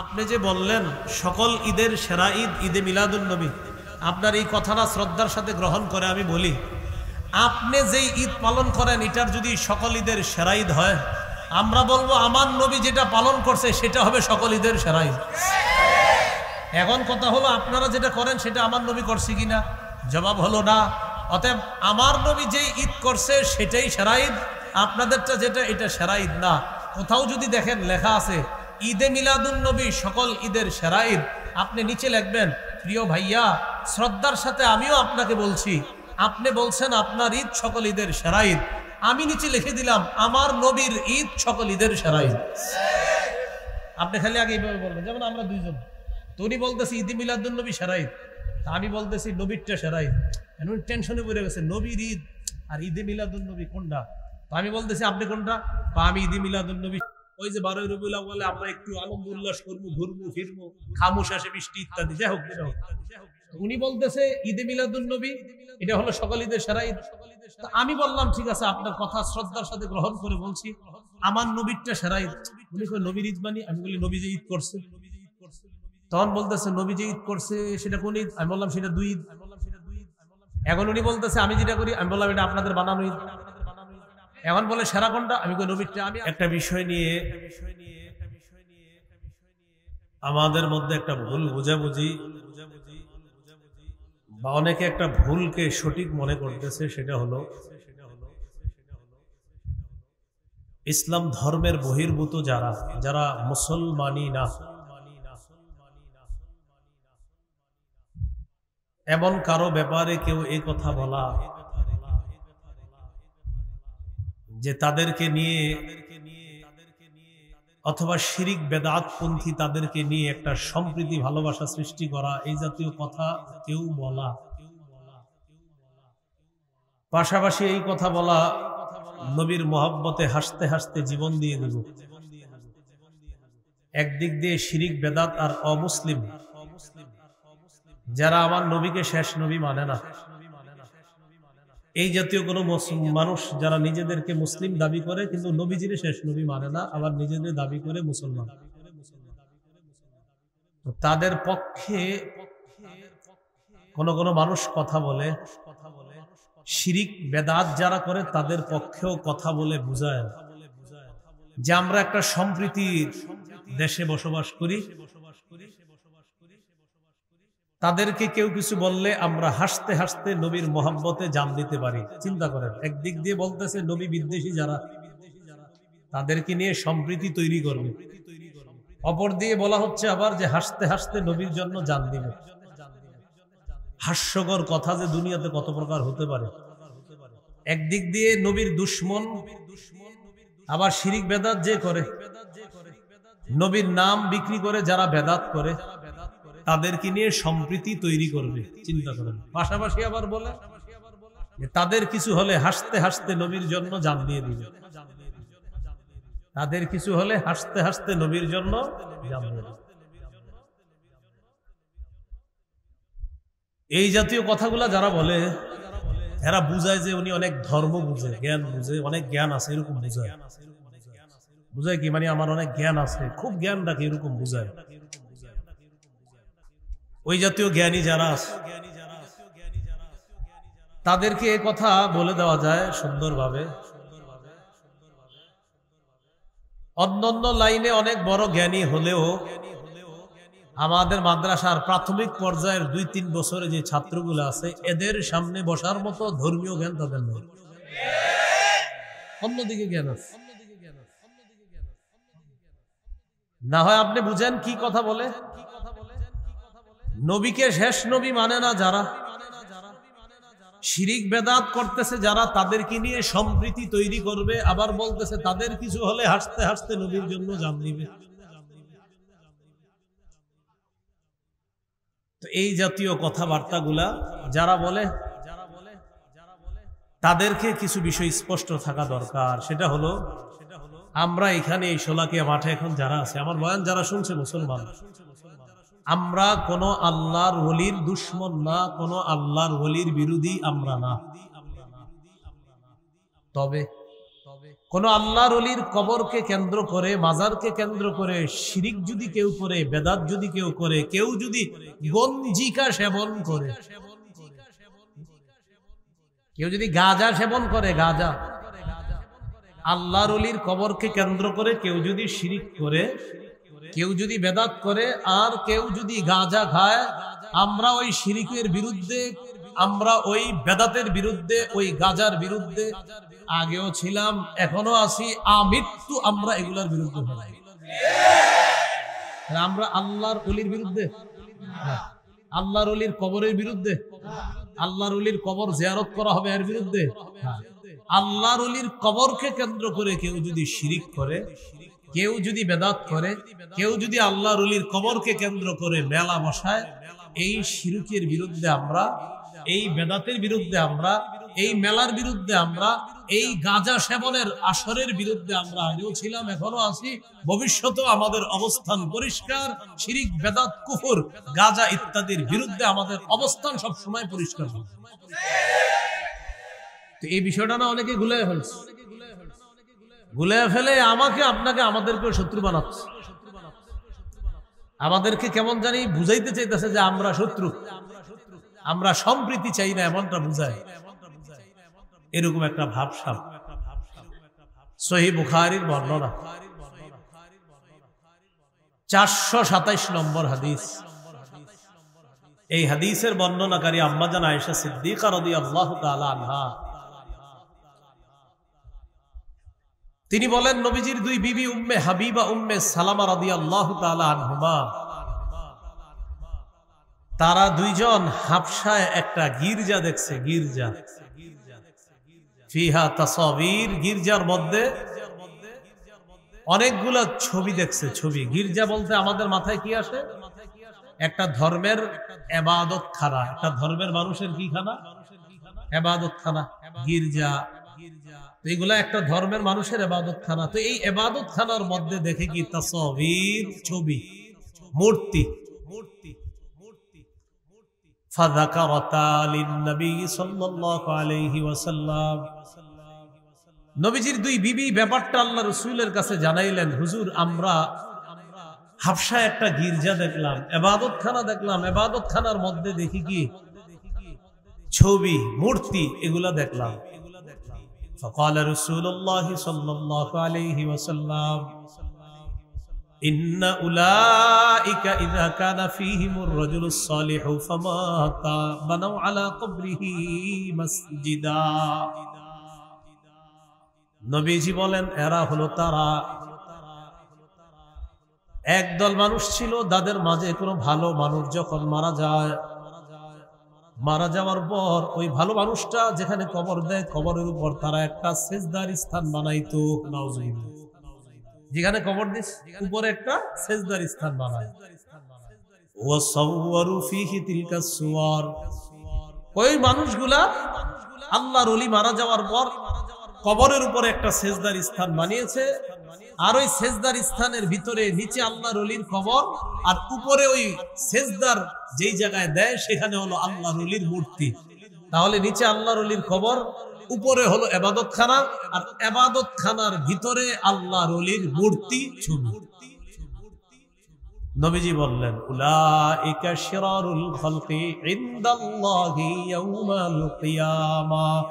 আপনি যে বললেন সকল ঈদের সেরা ঈদ ঈদে মিলাদুন নবী, আপনার এই কথাটা শ্রদ্ধার সাথে গ্রহণ করে আমি বলি, আপনি যেই ঈদ পালন করেন এটার যদি সকল ঈদের সেরা ঈদ হয়, আমরা বলবো আমার নবী যেটা পালন করছে সেটা হবে সকল ঈদের সেরা ঈদ। এখন কথা হলো আপনারা যেটা করেন সেটা আমার নবী করছে কিনা, জবাব হলো না। অতএব আমার নবী যেই ঈদ করছে সেটাই সেরা ঈদ, আপনাদেরটা যেটা এটা সেরা ঈদ না। কোথাও যদি দেখেন লেখা আছে ঈদে মিলাদুন নবী সকল ঈদের সেরা ঈদ, আপনি নিচে লিখবেন প্রিয় ভাইয়া শ্রদ্ধার সাথে আমিও আপনাকে বলছি, আপনি বলছেন আপনার ঈদ সকল ঈদের সেরা ঈদ, আমি নিচে লিখে দিলাম আমার নবীর ঈদ সকল ঈদের সেরা ঈদ। আপনি খালি আগে এইভাবে বলবেন, যেমন আমরা দুইজন, উনি বলতেছি ঈদে মিলাদুন নবী সেরা ঈদ, আমি বলতেছি নবীরটা সেরা ঈদ। টেনশনে পড়ে গেছে নবীর ঈদ আর ঈদে মিলাদুন নবী কোনটা, আমি বলতেছি আপনি কোনটা, আমি ঈদে মিলাদুন নবী। ওই যে 12 রবিউল আউয়ালে আমরা একটু আনন্দ উল্লাস করবো, ঘুরবো ফিরবো, খামোশ আসে বৃষ্টি ইত্যাদি, যাই হোক। উনি বলতেছে ঈদে মিলাদুন নবী এটা হলো সকল ঈদের সেরা ঈদ। আমি বললাম ঠিক আছে, আপনার কথা শ্রদ্ধার সাথে গ্রহণ করে বলছি আমার নবীরটা সেরা ঈদ। উনি কই নবীর ঈদ মানি, আমি বলি নবী যে ঈদ করছে। তখন বলতেছে নবী যে ঈদ করছে সেটা কোন ঈদ, আমি বললাম সেটা দুই ঈদ। এখন উনি বলতেছে আমি যেটা করি, আমি বললাম এটা আপনাদের বানানো ঈদ। এখন বলে সেরা কোনটা, আমি কই নবীরটা। আমি একটা বিষয় নিয়ে আমাদের মধ্যে একটা ভুল বোঝাবুঝি বা অনেকে একটা ভুলকে সঠিক মনে করতেছে, সেটা হলো ইসলাম ধর্মের বহির্ভূত যারা যারা মুসলমানই না, এমন কারো ব্যাপারে কেউ এই কথা বলা যে তাদেরকে নিয়ে অথবা শিরিক বেদাতপন্থী তাদেরকে নিয়ে একটা সম্প্রীতি ভালোবাসা সৃষ্টি করা, এই জাতীয় কথা কেউ বলা, পাশাপাশি এই কথা বলা নবীর মহব্বতে হাসতে হাসতে জীবন দিয়ে দেব, একদিক দিয়ে শিরিক বেদাত আর অমুসলিম যারা আমার নবীকে শেষ নবী মানে না, এই জাতীয় কোন মানুষ যারা নিজেদেরকে মুসলিম দাবি করে কিন্তু নবীজির শেষ নবী মানে না, আবার নিজেদের দাবি করে মুসলমান, তাদের পক্ষে কোন কোন মানুষ কথা বলে, শিরিক বেদাত যারা করে তাদের পক্ষেও কথা বলে বুঝায় যে আমরা একটা সম্প্রীতির দেশে বসবাস করি, তাদেরকে কেউ কিছু বললে আমরা হাসতে হাসতে নবীর মহব্বতে জান দিতে পারি। চিন্তা করেন, একদিক দিয়ে বলতেছে নবী বিদ্বেষী যারা তাদেরকে নিয়ে সম্প্রীতি তৈরি করবে, অপর দিয়ে বলা হচ্ছে আবার যে হাসতে হাসতে নবীর জন্য জান দিবে। হাস্যকর কথা যে দুনিয়াতে কত প্রকার হতে পারে। একদিক দিয়ে নবীর দুশ্মন, আবার শিরিক বেদাত যে করে, নবীর নাম বিক্রি করে যারা বেদাত করে তাদেরকে নিয়ে সম্প্রীতি তৈরি করবে। চিন্তা করেন, পাশাপাশি আবার বলে তাদের কিছু হলে হাসতে হাসতে নবীর জন্য জান দিয়ে দিবে, তাদের কিছু হলে হাসতে হাসতে নবীর জন্য জান দিয়ে দিবে। এই জাতীয় কথাগুলা যারা বলে এরা বুঝায় যে উনি অনেক ধর্ম বুঝে, জ্ঞান বুঝে, অনেক জ্ঞান আছে, এরকম বুঝায়। বুঝায় কি মানে আমার অনেক জ্ঞান আছে, খুব জ্ঞান রাখে, এরকম বুঝায়। ওই জাতীয় জ্ঞানী যারা আছে তাদেরকে এ কথা বলে দেওয়া যায় সুন্দরভাবে। অন্যান্য লাইনে অনেক বড় জ্ঞানী হলেও আমাদের মাদ্রাসার প্রাথমিক পর্যায়ের 2-3 বছরে যে ছাত্রগুলো আছে এদের সামনে বসার মতো ধর্মীয় জ্ঞান তাদের নেই, অন্যদিকে জ্ঞান আছে। না হয় আপনি বুঝেন কি কথা বলে। নবীকে শেষ নবী মানে না যারা, শিরিক বেদাত করতেছে যারা, তাদেরকে নিয়ে সম্প্রীতি তৈরি করবে, আবার বলতেছে তাদের কিছু হলে হাসতে হাসতে নবীর জন্য জান দিবে। তো এই জাতীয় কথাবার্তাগুলা যারা বলে তাদেরকে কিছু বিষয় স্পষ্ট থাকা দরকার। সেটা হলো আমরা এখানে এই শোলাকিয়া মাঠে এখন যারা আছে, আমার বয়ান যারা শুনছে মুসলমান, আমরা কোন আল্লাহর ওলির দুশ্মন না, কোন আল্লাহর ওলির বিরোধী আমরা না। তবে কোন আল্লাহর ওলির কবরকে কেন্দ্র করে, মাজারকে কেন্দ্র করে শিরিক যদি কেউ করে, বেদাত যদি কেউ করে, কেউ যদি গঞ্জিকা সেবন করে, কেউ যদি গাঁজা সেবন করে, গাঁজা, আল্লাহর ওলির কবরকে কেন্দ্র করে কেউ যদি শিরিক করে, কেউ যদি বেদাত করে, আর কেউ যদি গাঁজা খায়, আমরা ওই শিরিকের বিরুদ্ধে, আমরা ওই বেদাতের বিরুদ্ধে, ওই গাঁজার বিরুদ্ধে আগেও ছিলাম, এখনো আছি, আমৃত্যু আমরা এগুলার বিরুদ্ধে। আমরা আল্লাহর ওলির বিরুদ্ধে, আল্লাহর ওলির কবরের বিরুদ্ধে, আল্লাহর ওলির কবর জিয়ারত করা হবে এর বিরুদ্ধে। আল্লাহর ওলির কবরকে কেন্দ্র করে কেউ যদি শিরিক করে, কেউ যদি বেদাত করে, কেউ যদি আল্লাহর ওলির কবরকে কেন্দ্র করে মেলা বসায়, এই শিরকের বিরুদ্ধে আমরা, এই বেদাতের বিরুদ্ধে আমরা, এই মেলার বিরুদ্ধে আমরা, এই গাঁজা সেবনের আসরের বিরুদ্ধে আমরা আগেও ছিলাম, এখনো আছি, ভবিষ্যতেও আমাদের অবস্থান পরিষ্কার। শিরিক, বেদাত, কুফর, গাঁজা ইত্যাদির বিরুদ্ধে আমাদের অবস্থান সব সময় পরিষ্কার। তো এই বিষয়টা না অনেকে গুলিয়ে ফেলছে, গুলিয়ে ফেলে আমাকে, আপনাকে, আমাদেরকে শত্রু বানাচ্ছে। আমাদেরকে কেমন জানি বুঝাইতে চাইতেছে যে আমরা শত্রু, আমরা সম্প্রীতি চাই না, এমনটা বুঝায়। এরকম একটা ভাবসাব। সহিহ বুখারীর বর্ণনা 427 নম্বর হাদিস। এই হাদিসের বর্ণনাকারী আম্মা জান আয়েশা সিদ্দিকা রাদিয়াল্লাহু তাআলা আনহা, তিনি বলেন, নবীজির দুই বিবি উম্মে হাবিবা, উম্মে সালামা রাদিয়াল্লাহু তাআলা আনহুমা, তারা দুইজন হাবশায় একটা গির্জা দেখছে। গির্জা, ফিহা তাসাবির, গির্জার মধ্যে অনেকগুলা ছবি দেখছে। ছবি, গির্জা বলতে আমাদের মাথায় কি আসে? একটা ধর্মের ইবাদত খানা, একটা ধর্মের মানুষের কি খানা? ইবাদত খানা, গির্জা। এগুলা একটা ধর্মের মানুষের ইবাদত খানা। তো এই ইবাদত খানার মধ্যে দেখে কি? তাসাবির, ছবি, মূর্তি। ফাযাকারাতা লিন-নবী সাল্লাল্লাহু আলাইহি ওয়াসাল্লাম, নবীজির দুই বিবি ব্যাপারটা আল্লাহ রাসূলের কাছে জানাইলেন, হুজুর, আমরা হাবশায় একটা গির্জা দেখলাম, ইবাদত খানা দেখলাম, ইবাদত খানার মধ্যে দেখি কি? ছবি, মূর্তি, এগুলা দেখলাম। فقال رسول الله صلى الله عليه وسلم إن أولئك إذا كان فيهم الرجل الصالح فمات بنوا على قبره مسجدا। নবীজি বলেন, এরা হলো তারা, একদল মানুষ ছিল, তাদের মাঝে কোনো ভালো মানুষ যখন মারা যায়, মারা যাওয়ার পর ওই ভালো মানুষটা যেখানে কবর দেয়, কবরের উপর তারা একটা সেজদার স্থান বানাইতো। নাউজুবিল্লাহ, যেখানে কবর দিস উপরে একটা সেজদার স্থান বানায়। ওয়াসাওয়ারু ফিহি তিলকা সুওয়ার, ওই মানুষগুলা আল্লাহর ওলি মারা যাওয়ার পর কবরের উপরে একটা সেজদার স্থান বানিয়েছে, আর ওই সেজদার স্থানের ভিতরে নিচে আল্লাহর ওলির কবর, আর উপরে ওই সেজদার যেই জায়গায় দেয় সেখানে হলো আল্লাহর ওলির মূর্তি। তাহলে নিচে আল্লাহর ওলির কবর, উপরে হলো ইবাদত খানা, আর ইবাদত খানার ভিতরে আল্লাহর ওলির মূর্তি, ছবি। নবীজি বললেন, উলাইকা শিরারুল খালকি ইনদাল্লাহি ইয়াউমাল কিয়ামাহ,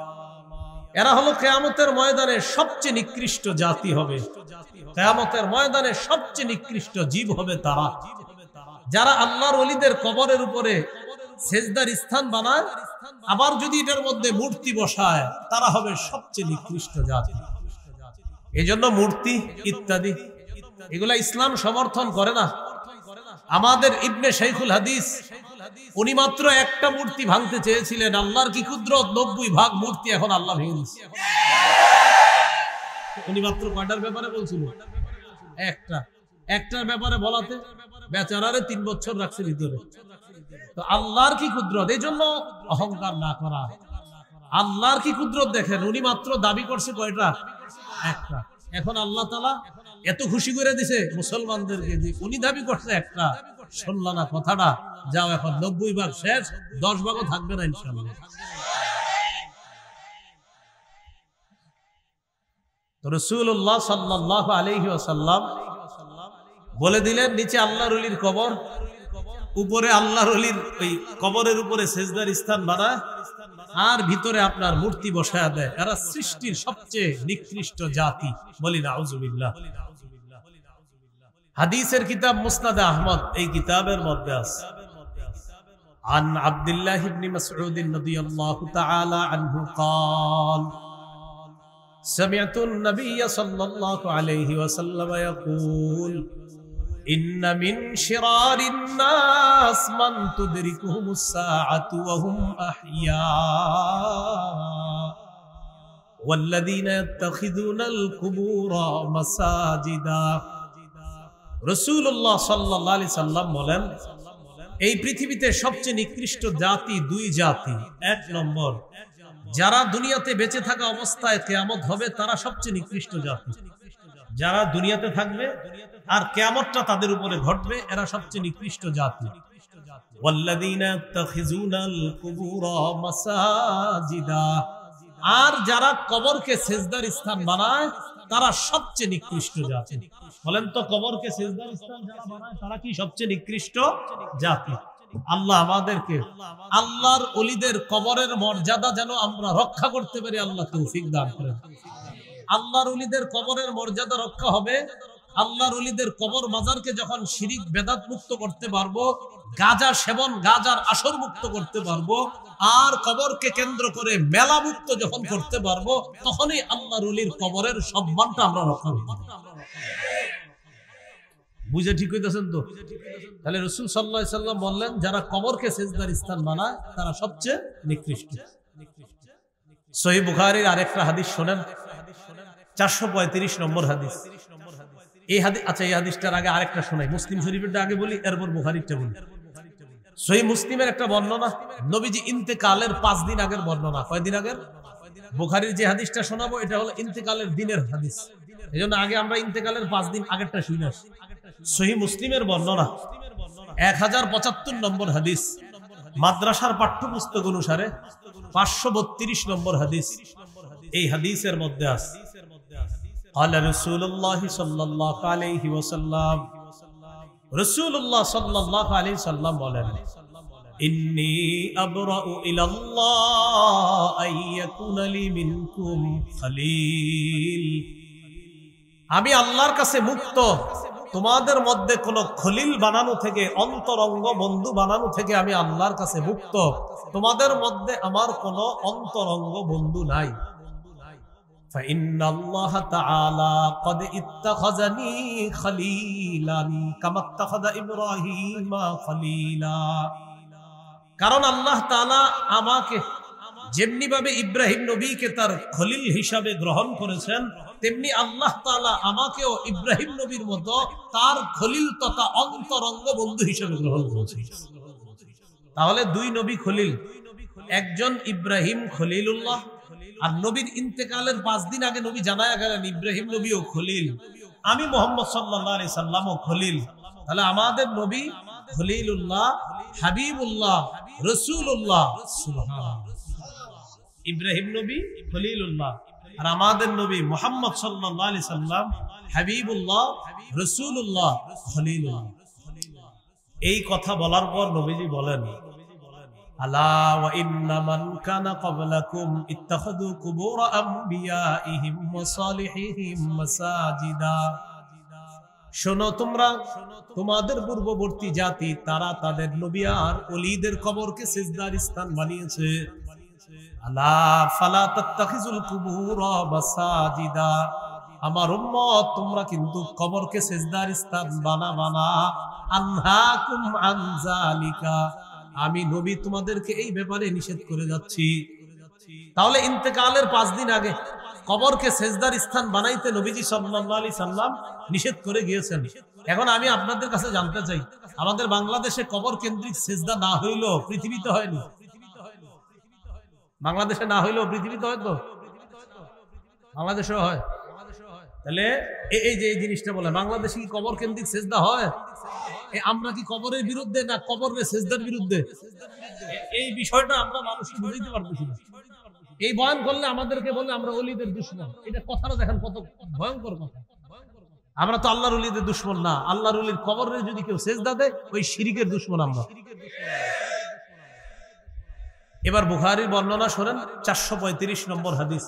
এরা হলো কিয়ামতের ময়দানে সবচেয়ে নিকৃষ্ট জাতি হবে, কিয়ামতের ময়দানে সবচেয়ে নিকৃষ্ট জীব হবে তারা, যারা আল্লাহর ওলিদের কবরের উপরে সেজদার স্থান বানায়, আবার যদি এটার মধ্যে মূর্তি বসায়, তারা হবে সবচেয়ে নিকৃষ্ট জাতি। এজন্য মূর্তি ইত্যাদি এগুলা ইসলাম সমর্থন করে না। আমাদের ইবনে শাইখুল হাদিস, উনি মাত্র একটা মূর্তি ভাঙতে চেয়েছিলেন, আল্লাহর কি কুদরত, 90 ভাগ মূর্তি এখন আল্লাহ ভেঙে দিয়েছে। উনি মাত্র কয়টার ব্যাপারে বলছিল? একটার ব্যাপারে বলাতে বেচারারে 3 বছর রাখছে ভিতরে। তো আল্লাহর কি কুদরত, এই জন্য অহংকার না করা। আল্লাহর কি কুদরত দেখেন, উনি মাত্র দাবি করছে কয়টা? একটা। এখন আল্লাহ তাআলা এত খুশি করে দিছে মুসলমানদেরকে যে উনি দাবি করছে একটা, শুনল না কথাটা, যাও এখন 90 ভাগ শেষ, 10 ভাগও থাকবে না ইনশাআল্লাহ। তো রাসূলুল্লাহ সাল্লাল্লাহু আলাইহি ওয়াসাল্লাম বলে দিলেন, নিচে আল্লাহর ওলির কবর, উপরে আল্লাহর ওলির ওই কবরের উপরে সেজদার স্থান বানায়, আর ভিতরে আপনার মূর্তি বসায়া দেয়। এরা সৃষ্টির সবচেয়ে নিকৃষ্ট জাতি। বলি নাউজুবিল্লাহ। হাদিসের কিতাব মুসনাদ আহমদ, এই কিতাবের মধ্যে আছে عن عبد الله بن مسعود رضي الله تعالى عنه قال سمعت النبي صلى الله عليه وسلم يقول إن من شرار الناس من تدركهم الساعة وهم أحياء والذين يتخذون القبور مساجدا। রাসূলুল্লাহ সাল্লাল্লাহু আলাইহি সাল্লাম বলেন, এই পৃথিবীতে সবচেয়ে নিকৃষ্ট জাতি দুই জাতি। এক নম্বর, যারা দুনিয়াতে বেঁচে থাকা অবস্থায় কিয়ামত হবে, তারা সবচেয়ে নিকৃষ্ট জাতি। যারা দুনিয়াতে থাকবে আর কিয়ামতটা তাদের উপরে ঘটবে, এরা সবচেয়ে নিকৃষ্ট জাতি। ওয়াল্লাযীনা ইয়াত্তাখিযুনাল কুবুরা মাসাজিদা, আর যারা কবরকে সিজদার স্থান বানায়, তারা সবচেয়ে নিকৃষ্ট জাতি। বলেন তো, কবরকে সিজদার স্থান যারা বানায়, তারা কি সবচেয়ে নিকৃষ্ট জাতি? আল্লাহ আমাদেরকে আল্লাহর ওলিদের কবরের মর্যাদা যেন আমরা রক্ষা করতে পারি, আল্লাহ তৌফিক দান করেন। আল্লাহর ওলিদের কবরের মর্যাদা রক্ষা হবে, আল্লাহর ওলিদের কবর মাজারকে যখন শিরিক বেদাত মুক্ত করতে পারবো, গাঁজা সেবন, গাঁজার আসর মুক্ত করতে পারবো, আর কবরকে কেন্দ্র করে মেলা মুক্ত যখন করতে পারবো, তখনই আল্লাহর ওলির কবরের সম্মানটা আমরা রক্ষা করব। বুঝে ঠিক হইতেছেন তো? তাহলে রাসূল সাল্লাল্লাহু আলাইহি সাল্লাম বললেন, যারা কবরকে সিজদার স্থান বানায়, তারা সবচেয়ে নিকৃষ্ট। সহিহ বুখারীর আরেকটা হাদিস শুনেন, 435 নম্বর হাদিস। এই হাদিস, আচ্ছা এই হাদিসটার আগে আরেকটা শোনাই। মুসলিম শরীফেরটা আগে বলি, এরপর বুখারীরটা বলি। সহিহ মুসলিমের একটা বর্ণনা, নবীজি ইন্তেকালের 5 দিন আগের বর্ণনা। কয়দিন আগের? বুখারীর যে হাদিসটা শোনাবো, এটা হলো ইন্তেকালের দিনের হাদিস। এজন্য আগে আমরা ইন্তেকালের 5 দিন আগেরটা শুনে আসি। সহিহ মুসলিমের বর্ণনা 1075 নম্বর হাদিস, মাদ্রাসার পাঠ্যপুস্তক অনুসারে 532 নম্বর হাদিস। এই হাদিসের মধ্যে আছে, قال رسول الله صلى الله عليه وسلم, রাসূলুল্লাহ সাল্লাল্লাহু আলাইহি সাল্লাম বলেন, ইন্নী আবরাউ ইলাল্লাহ আইয়াকুনা লি মিনকুম খলিল, আমি আল্লাহর কাছে মুক্ত তোমাদের মধ্যে কোন খলিল বানানো থেকে, অন্তরঙ্গ বন্ধু বানানো থেকে আমি আল্লাহর কাছে মুক্ত। তোমাদের মধ্যে আমার কোন অন্তরঙ্গ বন্ধু নাই। فإن الله تعالى قد اتخذني خليلا كما اتخذ إبراهيم خليلا, কারণ আল্লাহ তাআলা আমাকে যেমনি ভাবে ইব্রাহিম নবীকে তার খলিল হিসাবে গ্রহণ করেছেন, তেমনি আল্লাহ তাআলা আমাকেও ইব্রাহিম নবীর মতো তার খলিল তথা অন্তরঙ্গ বন্ধু হিসাবে গ্রহণ করেছেন। তাহলে দুই নবী খলিল, একজন ইব্রাহিম খলিলুল্লাহ, আর নবীর ইন্তেকালের 5 দিন আগে নবী জানায়া গেলেন ইব্রাহিম নবীও খলিল, আমি মুহাম্মদ সাল্লাল্লাহু আলাইহি সাল্লামও খলিল। তাহলে আমাদের নবী খলিলুল্লাহ, হাবিবুল্লাহ, রাসূলুল্লাহ। সুবহানাল্লাহ। ইব্রাহিম নবী খলিলুল্লাহ, আর আমাদের নবী মুহাম্মদ সাল্লাল্লাহু আলাইহি সাল্লাম হাবিবুল্লাহ, রাসূলুল্লাহ, খলিলুল্লাহ। এই কথা বলার পর নবীজি বলেন, আলা ওয়া ইন্না মান কানা ক্বাবলাকুম ইত্তাখাযু কুবুর আমবিয়াইহিম ওয়া সালিহিহিম মাসাজিদা, শোনো তোমরা, তোমাদের পূর্ববর্তী জাতি তারা তাদের নবী আর ওলিদের কবরকে সিজদার স্থান বানিয়েছে। আলা ফালা তাত্তাখিজুল কুবুর মাসাজিদা, আমার উম্মত তোমরা কিন্তু কবরকে সিজদার স্থান বানাবা না। আনহাকুম আন যালিকা, আমি নবী তোমাদেরকে এই ব্যাপারে নিষেধ করে যাচ্ছি। তাহলে ইন্তেকালের 5 দিন আগে কবরকে সিজদার স্থান বানাইতে নবীজি সাল্লাল্লাহু আলাইহি সাল্লাম নিষেধ করে গিয়েছেন। এখন আমি আপনাদের কাছে জানতে চাই, আমাদের বাংলাদেশে কবর কেন্দ্রিক সিজদা না হইলেও পৃথিবীতে হয়নি? বাংলাদেশে না হইলেও পৃথিবীতে হয়তো, বাংলাদেশেও হয়। তাহলে এই যে এই জিনিসটা বলে, বাংলাদেশে কি কবর কেন্দ্রিক সিজদা হয়? আমরা কি কবরের বিরুদ্ধে না কবরের সিজদার বিরুদ্ধে? এই বিষয়টা আমরা মানুষকে বুঝাইতে পারতেছি না। এই বয়ান করলে আমাদেরকে বলে আমরা ওলিদের দুশমন। এটা কথাটা দেখেন কত ভয়ঙ্কর কথা। আমরা তো আল্লাহর ওলিদের দুশমন না। আল্লাহর ওলির কবরে যদি কেউ সেজদা দেয় ওই শিরিকের দুশমন আমরা। এবার বুখারীর বর্ণনা শোনেন, 435 নম্বর হাদিস।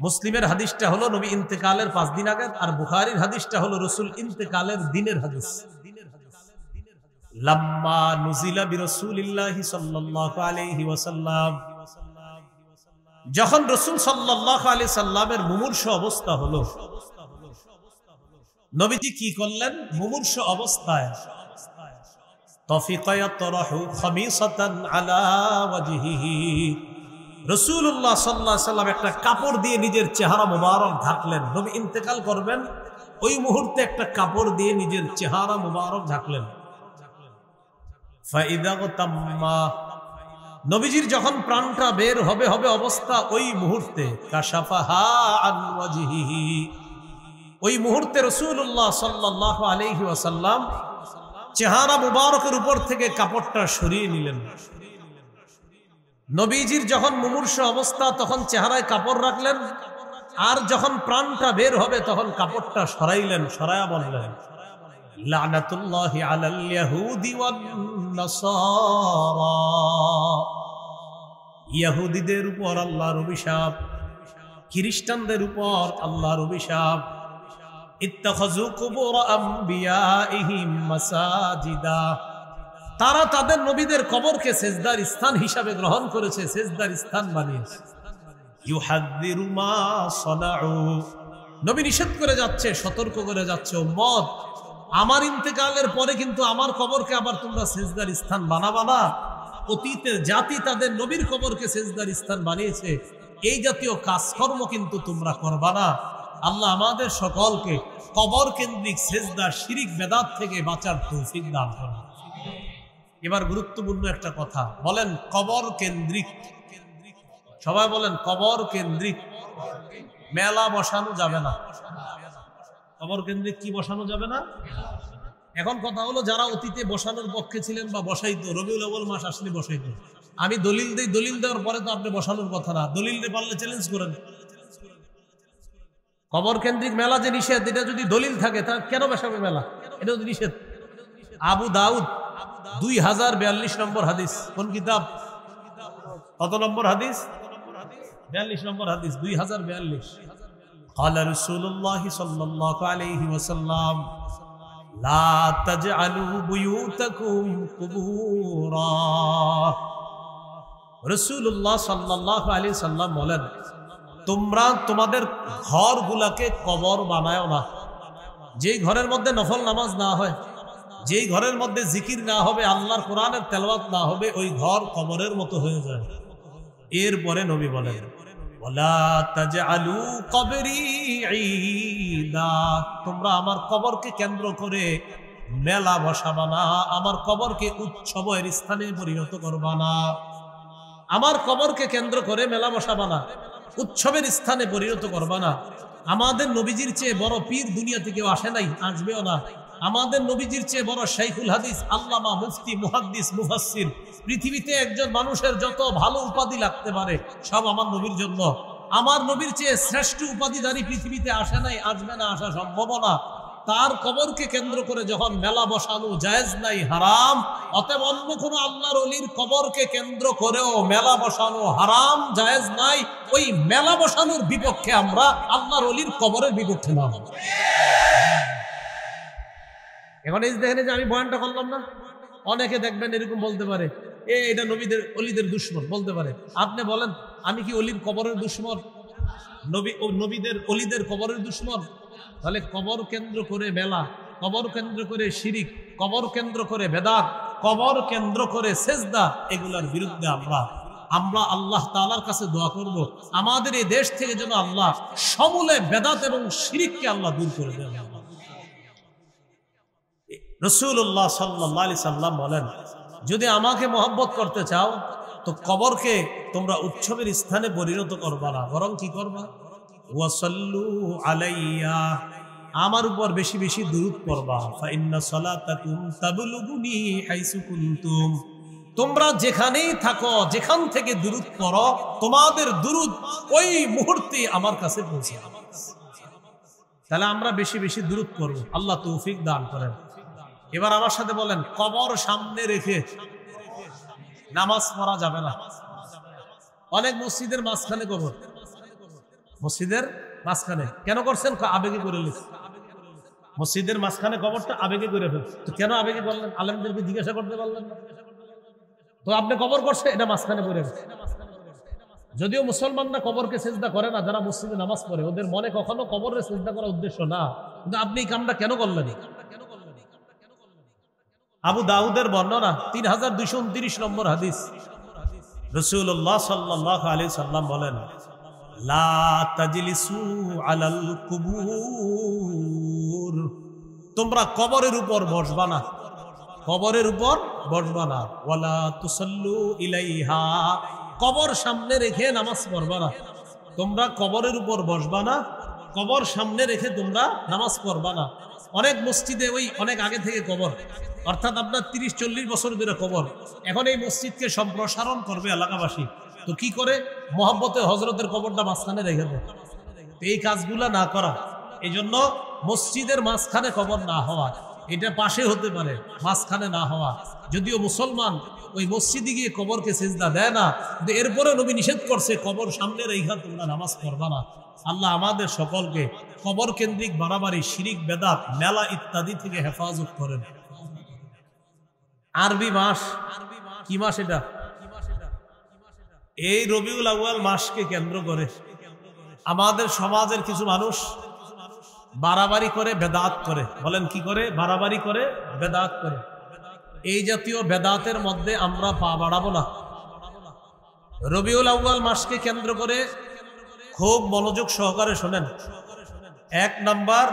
মুসলিমের হাদিসটা হলো নবী ইন্তেকালের 5 দিন আগে, আর বুখারীর হাদিসটা হলো রাসূল ইন্তেকালের দিনের হাদিস। লাম্মা নুজিলা বিরাসূলিল্লাহি সাল্লাল্লাহু আলাইহি ওয়াসাল্লাম, যখন রাসূল সাল্লাল্লাহু আলাইহি সাল্লামের মুমূর্ষু অবস্থা হলো, নবীজি কি করলেন? মুমূর্ষু অবস্থায় তাফিকা ইয়াতরাহু খামিসাতান আলা ওয়াজহিহি, রাসূলুল্লাহ সাল্লাল্লাহু আলাইহি সাল্লাম একটা কাপড় দিয়ে নিজের চেহারা মুবারক ঢাকলেন। নবী ইন্তেকাল করবেন, ওই মুহূর্তে একটা কাপড় দিয়ে নিজের চেহারা মুবারক ঢাকলেন। ফাইদা তাম্মা, নবীজির যখন প্রাণটা বের হবে অবস্থা, ওই মুহূর্তে কাশাফাহা আন ওয়াজহিহি, ওই মুহূর্তে রাসূলুল্লাহ সাল্লাল্লাহু আলাইহি ওয়াসাল্লাম চেহারা মুবারকের উপর থেকে কাপড়টা সরিয়ে নিলেন। নবীজির যখন মুমূর্ষু অবস্থা তখন চেহারায় কাপড় রাখলেন, আর যখন প্রাণটা বের হবে তখন কাপড়টা সরাইলেন, সরায়া বললেন লানাতুল্লাহি আলাল ইয়াহুদি ওয়ান নাসারা, ইহুদিদের উপর আল্লাহর অভিশাপ, খ্রিস্টানদের উপর আল্লাহর অভিশাপ। ইত্তাখাযু কুবুর আমবিয়াইহিম মাসাজিদা, তারা তাদের নবীদের কবরকে সেজদার স্থান হিসাবে গ্রহণ করেছে, সেজদার স্থান বানিয়েছে। ইউহাদ্দিরু মা সানাউ, নবী নিষেধ করে যাচ্ছে, সতর্ক করে যাচ্ছে, উম্মত আমার ইন্তেকালের পরে কিন্তু আমার কবরকে আবার তোমরা সেজদার স্থান বানাবা না। অতীতের জাতি তাদের নবীর কবরকে সেজদার স্থান বানিয়েছে, এই জাতীয় কাজকর্ম কিন্তু তোমরা করবা না। আল্লাহ আমাদের সকলকে কবর কেন্দ্রিক সেজদা, শিরিক, বেদাত থেকে বাঁচার তৌফিক দান করুন। এবার গুরুত্বপূর্ণ একটা কথা বলেন, কবর কেন্দ্রিক, সবাই বলেন কবর কেন্দ্রিক মেলা বসানো যাবে না। কবর কেন্দ্রিক কি বসানো যাবে না? এখন কথা হলো, যারা অতীতে বসানোর পক্ষে ছিলেন বা বসাইতো, রবিউল আউয়াল মাস আসলে বসাইতো, আমি দলিল দেই, দলিল দেওয়ার পরে তো আপনি বসানোর কথা না, দলিল দিয়ে পারলে চ্যালেঞ্জ করেন। কবর কেন্দ্রিক মেলা যে নিষেধ, এটা যদি দলিল থাকে তাহলে কেন বসাবে মেলা? এটা যদি নিষেধ। আবু দাউদ 2042 নম্বর হাদিস, কোন কিতাব? কত নম্বর হাদিস? 42 নম্বর হাদিস, 2042। قال رسول الله صلى الله عليه وسلم لا تجعلوا بيوتكم قبورا, রাসূলুল্লাহ সাল্লাল্লাহু আলাইহি সাল্লাম বলেন, তোমরা তোমাদের ঘরগুলাকে কবর বানায়ও না। যেই ঘরের মধ্যে নফল নামাজ না হয়, যেই ঘরের মধ্যে জিকির না হবে, আল্লাহর কোরআনের তেলাওয়াত না হবে, ওই ঘর কবরের মতো হয়ে যায়। এরপরে নবী বলেন ওয়ালা তাজআলু কবরি ঈদা, তোমরা আমার কবরকে কেন্দ্র করে মেলা বসাবা না, আমার কবরকে উৎসবের স্থানে পরিণত করবা না। আমার কবরকে কেন্দ্র করে মেলা বসাবা না, উৎসবের স্থানে পরিণত করবা না। আমাদের নবীজির চেয়ে বড় পীর দুনিয়াতে কেউ আসে নাই, আসবেও না। আমাদের নবীজির চেয়ে বড় শাইখুল হাদিস, আল্লামা, মুফতি, মুহাদ্দিস, মুফাসসির, পৃথিবীতে একজন মানুষের যত ভালো উপাধি লাগতে পারে সব আমার নবীর জন্য। আমার নবীর চেয়ে শ্রেষ্ঠ উপাধিধারী পৃথিবীতে আসে নাই, আসবে না, আসা সম্ভব না। তার কবরকে কেন্দ্র করে যখন মেলা বসানো জায়েজ নাই, হারাম। অতএব অন্য কোনো আল্লাহর ওলির কবরকে কেন্দ্র করেও মেলা বসানো হারাম, জায়েজ নাই। ওই মেলা বসানোর বিপক্ষে আমরা, আল্লাহর ওলির কবরের বিপক্ষে না। এখন এই দেখেন যে আমি বয়ানটা করলাম না, অনেকে দেখবেন এরকম বলতে পারে, এটা নবীদের ওলিদের দুশমন বলতে পারে। আপনি বলেন, আমি কি ওলির কবরের দুশমন? নবীদের ওলিদের কবরের দুশমন? তাহলে কবর কেন্দ্র করে মেলা, কবর কেন্দ্র করে শিরিক, কবর কেন্দ্র করে বেদাত, কবর কেন্দ্র করে সেজদা, এগুলোর বিরুদ্ধে আমরা আল্লাহ তাআলার কাছে দোয়া করব, আমাদের এই দেশ থেকে যেন আল্লাহ সমূলে বেদাত এবং শিরিককে আল্লাহ দূর করে দেন। রাসূলুল্লাহ সাল্লাল্লাহু আলাইহি সাল্লাম বলেন, যদি আমাকে মহব্বত করতে চাও তো কবরকে তোমরা উৎসবের স্থানে পরিণত করবা না, বরং কি করবা? ওয়াসাল্লু আলাইয়া, আমার উপর বেশি বেশি দুরূদ পড়বা। ফা ইন্না সালাতাকুম তাবলুগুনি হাইসু কুনতুম, তোমরা যেখানেই থাকো, যেখান থেকে দুরূদ পড়ো, তোমাদের দুরূদ ওই মুহূর্তে আমার কাছে পৌঁছে। তাহলে আমরা বেশি বেশি দুরূদ পড়ব, আল্লাহ তৌফিক দান করেন। এবার আমার সাথে বলেন, কবর সামনে রেখে নামাজ পড়া যাবে না। অনেক মসজিদের মাঝখানে কবর, মসজিদের মাঝখানে কেন করছেন? আবেগে করে লিখছে। মসজিদের মাঝখানে কবরটা আবেগে করে ফেলছে। তো কেন আবেগে করলেন? আলেমদেরকে জিজ্ঞাসা করতে পারলেন না? তো আপনি কবর করছে, এটা মাঝখানে করে ফেলছে। যদিও মুসলমানরা কবরকে সেজদা করে না, যারা মসজিদে নামাজ পড়ে ওদের মনে কখনো কবরের সেজদা করার উদ্দেশ্য না, কিন্তু আপনি এই কামটা কেন করলেন? আবু দাউদের বর্ণনা 3229 নম্বর হাদিস, রাসূলুল্লাহ সাল্লাল্লাহু আলাইহি সাল্লাম বলেন, লা তাজলিসু আলাল কুবুর, তোমরা কবরের উপর বসবা না, কবরের উপর বসবা না। ওয়ালা তুসাল্লু ইলাইহা, কবর সামনে রেখে নামাজ পড়বা না। তোমরা কবরের উপর বসবা না, কবর সামনে রেখে তোমরা নামাজ পড়বা না। অনেক মসজিদে ওই অনেক আগে থেকে কবর, অর্থাৎ আপনার 30-40 বছর ধরে কবর। এখন এই মসজিদকে সম্প্রসারণ করবে এলাকাবাসী, তো কি করে? মহব্বতে হজরতের কবরটা মাঝখানে রেখে দেয়। এই কাজগুলা না করা, এই জন্য মসজিদের মাঝখানে কবর না হওয়া, এটা পাশে হতে পারে, মাঝখানে না হওয়া। যদিও মুসলমান ওই মসজিদে গিয়ে কবরকে সেজদা দেয় না, কিন্তু এরপরে নবী নিষেধ করছে কবর সামনে রেখে তোমরা নামাজ পড়বা না। আল্লাহ আমাদের সকলকে কবর কেন্দ্রিক বাড়াবাড়ি, শিরিক, বেদাত, মেলা ইত্যাদি থেকে হেফাজত করেন। আরবি মাস কি মাস? এটা এই রবিউল আউয়াল মাসকে কেন্দ্র করে আমাদের সমাজের কিছু মানুষ বাড়াবাড়ি করে, বেদাত করে। বলেন কি করে? বাড়াবাড়ি করে, বেদাত করে। এই জাতীয় বেদাতের মধ্যে আমরা পা বাড়াবো না। রবিউল আউয়াল মাসকে কেন্দ্র করে খুব মনোযোগ সহকারে শোনেন। 1 নম্বর,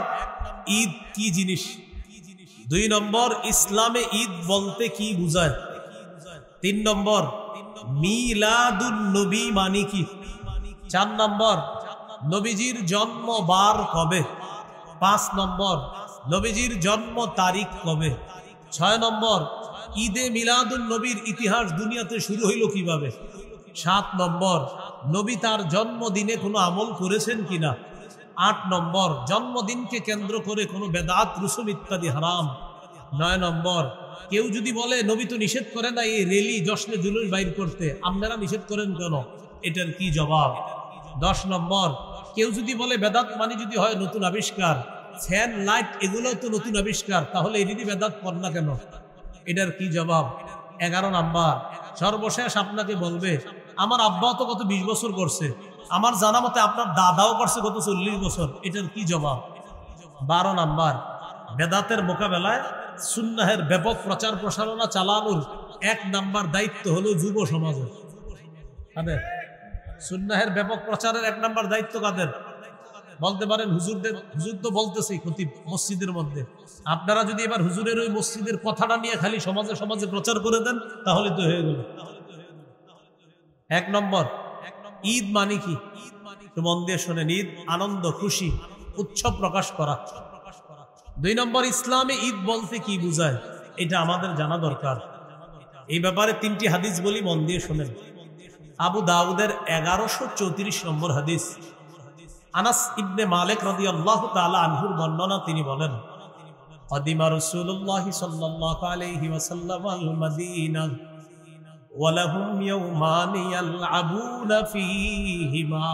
ঈদ কি জিনিস? 2 নম্বর, ইসলামে ঈদ বলতে কি বুঝায়? 3 নম্বর, মিলাদুন নবী মানে কি? 4 নম্বর, নবীজির জন্মবার কবে? 5 নম্বর, নবীজির জন্ম তারিখ কবে? 6 নম্বর, ঈদে মিলাদুন নবীর ইতিহাস দুনিয়াতে শুরু হইল কিভাবে? 7 নম্বর, নবী তার জন্মদিনে কোনো আমল করেছেন কিনা? 8 নম্বর, জন্মদিনকে কেন্দ্র করে কোনো বেদাত, রুসুম ইত্যাদি হারাম। 9 নম্বর, কেউ যদি বলে নবী তো নিষেধ করে না এই রেলি, জশ্নে জুলুস বাইর করতে, আপনারা নিষেধ করেন কেন? এটার কি জবাব? 10 নম্বর, কেউ যদি বলে বেদাত মানে যদি হয় নতুন আবিষ্কার, ফ্যান, লাইট এগুলো তো নতুন আবিষ্কার, তাহলে এটি বেদাত কর না কেন? এটার কি জবাব? 11 নম্বর, সর্বশেষ আপনাকে বলবে আমার আব্বাও তো কত 20 বছর করছে, আমার জানা মতে আপনার দাদাও করছে কত 40 বছর, এটার কি জবাব? 12 নম্বর, বেদাতের মোকাবেলায় সুন্নাহের ব্যাপক প্রচার প্রসারণা চালানোর 1 নম্বর দায়িত্ব হলো যুব সমাজের। কাদের? সুন্নাহের ব্যাপক প্রচারের 1 নম্বর দায়িত্ব কাদের? বলতে পারেন হুজুরদের। হুজুর তো বলতেছে খতিব মসজিদের মধ্যে। আপনারা যদি এবার হুজুরের ওই মসজিদের কথাটা নিয়ে খালি সমাজে সমাজে প্রচার করে দেন, তাহলে তো হয়ে গেল। 1 নম্বর, ঈদ মানে কি? তো মন দিয়ে শোনেন, ঈদ আনন্দ, খুশি, উৎসব প্রকাশ করা। 2 নম্বর, ইসলামে ঈদ বলতে কি বুঝায়, এটা আমাদের জানা দরকার। এই ব্যাপারে 3টি হাদিস বলি, মন দিয়ে শোনেন। আবু দাউদের 1134 নম্বর হাদিস, আনাস ইবনে মালিক রাদিয়াল্লাহু তাআলা আনহুর বর্ণনা, তিনি বলেন, কাদিমা রাসূলুল্লাহ সাল্লাল্লাহু আলাইহি ওয়াসাল্লাম আল মাদিনা ওয়া লাহুম ইয়াওমান ইয়ালআবুনা ফীহিমা।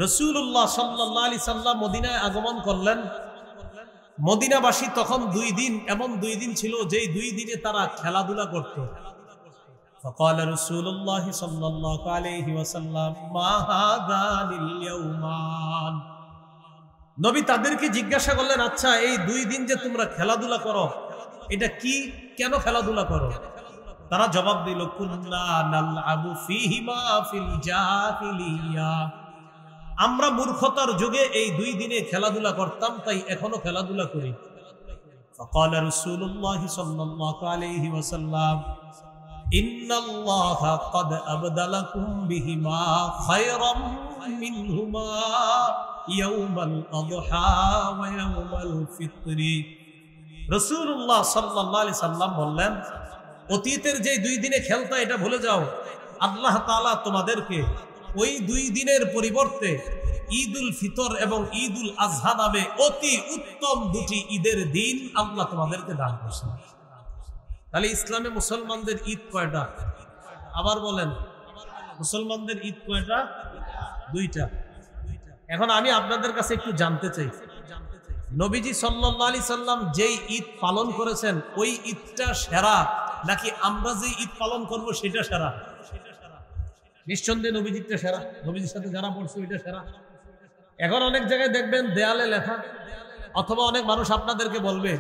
রাসূলুল্লাহ সাল্লাল্লাহু আলাইহি সাল্লাম মদিনায় আগমন করলেন। মদিনাবাসী তখন 2 দিন, এমন 2 দিন ছিল যেই 2 দিনে তারা খেলাধুলা করত। فقال رسول الله صلى الله عليه وسلم ما هذان اليومان। নবী তাদেরকে জিজ্ঞাসা করলেন, আচ্ছা এই 2 দিন যে তোমরা খেলাধুলা করো, এটা কি, কেন খেলাধুলা করো? তারা জবাব দিল, কুন্না নালআবু ফীহিমা ফিল জাহিলিয়া, আমরা মূর্খতার যুগে এই 2 দিনে খেলাধুলা করতাম, তাই এখনো খেলাধুলা করি। فقال رسول الله صلى الله عليه وسلم ইন্নাল্লাহা ক্বাদ আবদালাকুম বিহিমা খায়রাম মিনহুমা ইয়াউমাল আযহা ওয়া ইয়াউমাল ফিত্রি। রাসূলুল্লাহ সাল্লাল্লাহু আলাইহি সাল্লাম বললেন, অতীতের যে 2 দিনে খেলতা এটা ভুলে যাও। আল্লাহ তাআলা তোমাদেরকে ওই 2 দিনের পরিবর্তে ঈদুল ফিতর এবং ঈদুল আজহা নামে অতি উত্তম 2টি ঈদের দিন আল্লাহ তোমাদেরকে দান করেছেন। তাহলে ইসলামে মুসলমানদের ঈদ কয়টা? আবার বলেন, মুসলমানদের ঈদ কয়টা? 2টা। এখন আমি আপনাদের কাছে একটু জানতে চাই, নবীজি সাল্লাল্লাহু আলাইহি সাল্লাম যেই ঈদ পালন করেছেন ওই ঈদটা সেরা নাকি আমরা যে ঈদ পালন করব সেটা সেরা? নিঃসন্দেহে নবীজিটা সেরা, নবীজির সাথে যারা পড়ছে ওইটা সেরা। এখন অনেক জায়গায় দেখবেন দেয়ালে লেখা, অথবা অনেক মানুষ আপনাদেরকে বলবে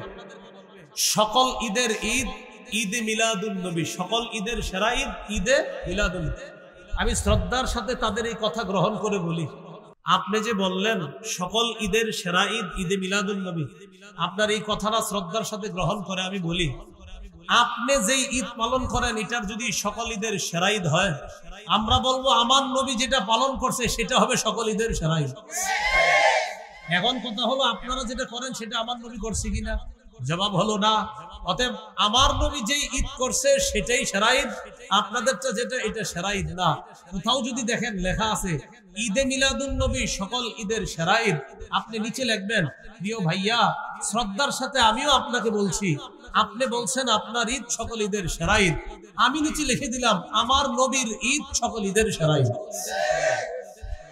সকল ঈদের ঈদ ঈদে মিলাদুন নবী, সকল ঈদের সেরা ঈদ ঈদে মিলাদুন নবী। আমি শ্রদ্ধার সাথে তাদের এই কথা গ্রহণ করে বলি, আপনি যে বললেন সকল ঈদের সেরা ঈদ ঈদে মিলাদুন নবী, আপনার এই কথাটা শ্রদ্ধার সাথে গ্রহণ করে আমি বলি, আপনি যেই ঈদ পালন করেন এটার যদি সকল ঈদের সেরা ঈদ হয়, আমরা বলবো আমার নবী যেটা পালন করছে সেটা হবে সকল ঈদের সেরা ঈদ। এখন কথা হলো আপনারা যেটা করেন সেটা আমার নবী করছে কিনা? জবাব হলো না। অতএব আমার নবী যেই ঈদ করছে সেটাই সেরা ঈদ, আপনাদেরটা যেটা এটা সেরা ঈদ না। কোথাও যদি দেখেন লেখা আছে ঈদে মিলাদুন নবী সকল ঈদের সেরা ঈদ, আপনি নিচে লিখবেন প্রিয় ভাইয়া শ্রদ্ধার সাথে আমিও আপনাকে বলছি, আপনি বলছেন আপনার ঈদ সকল ঈদের সেরা ঈদ, আমি নিচে লিখে দিলাম আমার নবীর ঈদ সকল ঈদের সেরা ঈদ।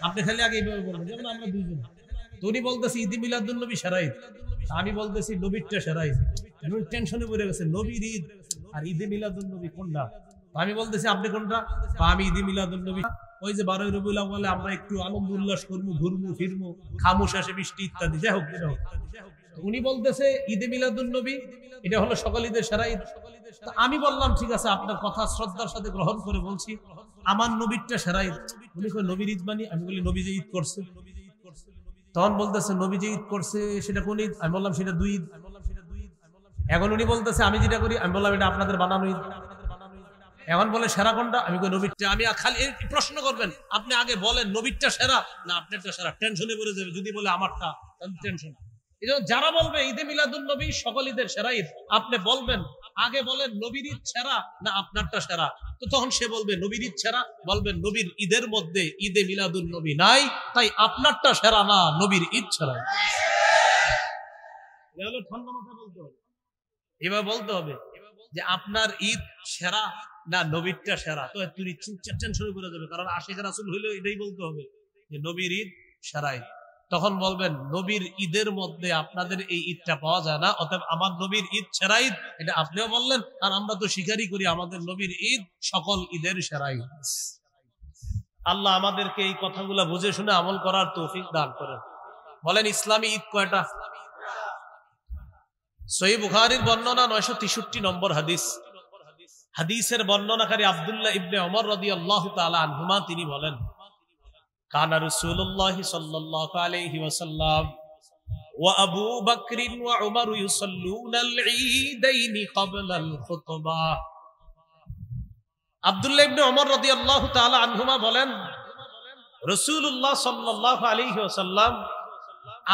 আপনি খালি আগে এইভাবে বলবেন, যেমন আমরা দুইজন, তুমি বলতেছি ঈদে মিলাদুন নবী সেরা ঈদ, আমি বলতেছি নবীরটা সেরা ঈদ। টেনশনে পড়ে গেছে নবীর ঈদ আর ঈদে মিলাদুন নবী কোনটা? আমি বলতেছি আপনি কোনটা? আমি ঈদে মিলাদুন নবী। ওই যে 12 রবিউল আউয়ালে আমরা একটু আনন্দ উল্লাস করবো, ঘুরবো ফিরবো, খামোশ আসে বৃষ্টি ইত্যাদি, যাই হোক যেটা হোক। উনি বলতেছে ঈদে মিলাদুন নবী এটা হলো সকল ঈদের সেরা ঈদ। আমি বললাম ঠিক আছে, আপনার কথা শ্রদ্ধার সাথে গ্রহণ করে বলছি আমার নবীরটা সেরা ঈদ। উনি কই নবীর ঈদ মানি? আমি বলি নবী যে ঈদ করছে। তখন বলতেছে নবী যে ঈদ করছে সেটা কোন ঈদ? আমি বললাম সেটা 2 ঈদ। এখন উনি বলতেছে আমি যেটা করি, আমি বললাম এটা আপনাদের বানানো ঈদ। এখন বলে সেরা কোনটা? আমি কই নবীরটা। আমি খালি প্রশ্ন করবেন, আপনি আগে বলেন নবীরটা সেরা না আপনারটা সেরা। টেনশনে পড়ে যাবে যদি বলে আমারটা, তাহলে টেনশন। এইজন্য যারা বলবে ঈদে মিলাদুন নবী সকল ঈদের সেরা ঈদ, আপনি বলবেন আগে বলেন নবীর ঈদ সেরা না আপনারটা সেরা। তো তখন সে বলবে নবীর ঈদ সেরা, বলবেন নবীর ঈদের মধ্যে ঈদে মিলাদুন নবী নাই, তাই আপনারটা সেরা না, নবীর ঈদ সেরা। ঠান্ডা মাথা বলতে হবে, এবার বলতে হবে যে আপনার ঈদ সেরা না নবীরটা সেরা। তো তুই টেনশন করে যাবে, কারণ আশিক রাসূল হইলেও এটাই বলতে হবে যে নবীর ঈদ সেরা ঈদ। তখন বলবেন নবীর ঈদের মধ্যে আপনাদের এই ঈদটা পাওয়া যায় না, অতএব আমার নবীর ঈদ সেরা ঈদ, এটা আপনিও বললেন। আর আমরা তো স্বীকারই করি আমাদের নবীর ঈদ সকল ঈদের সেরা ঈদ। আল্লাহ আমাদেরকে এই কথাগুলো বুঝে শুনে আমল করার তৌফিক দান করেন। বলেন ইসলামী ঈদ কয়টা? সহিহ বুখারীর বর্ণনা 963 নম্বর হাদিস। হাদিসের বর্ণনাকারী আব্দুল্লাহ ইবনে ওমর রাদিয়াল্লাহু তাআলা আনহুমা তিনি বলেন কানা রাসূলুল্লাহ সাল্লাল্লাহু আলাইহি ওয়াসাল্লাম ওয়া আবু বকর ওয়া উমর ইউসাল্লুনাল ঈদাইনি ক্বাবলাল খুতবাহ। আব্দুল্লাহ ইবনে ওমর রাদিয়াল্লাহু তাআলা আনহুমা বলেন রাসূলুল্লাহ সাল্লাল্লাহু আলাইহি ওয়াসাল্লাম,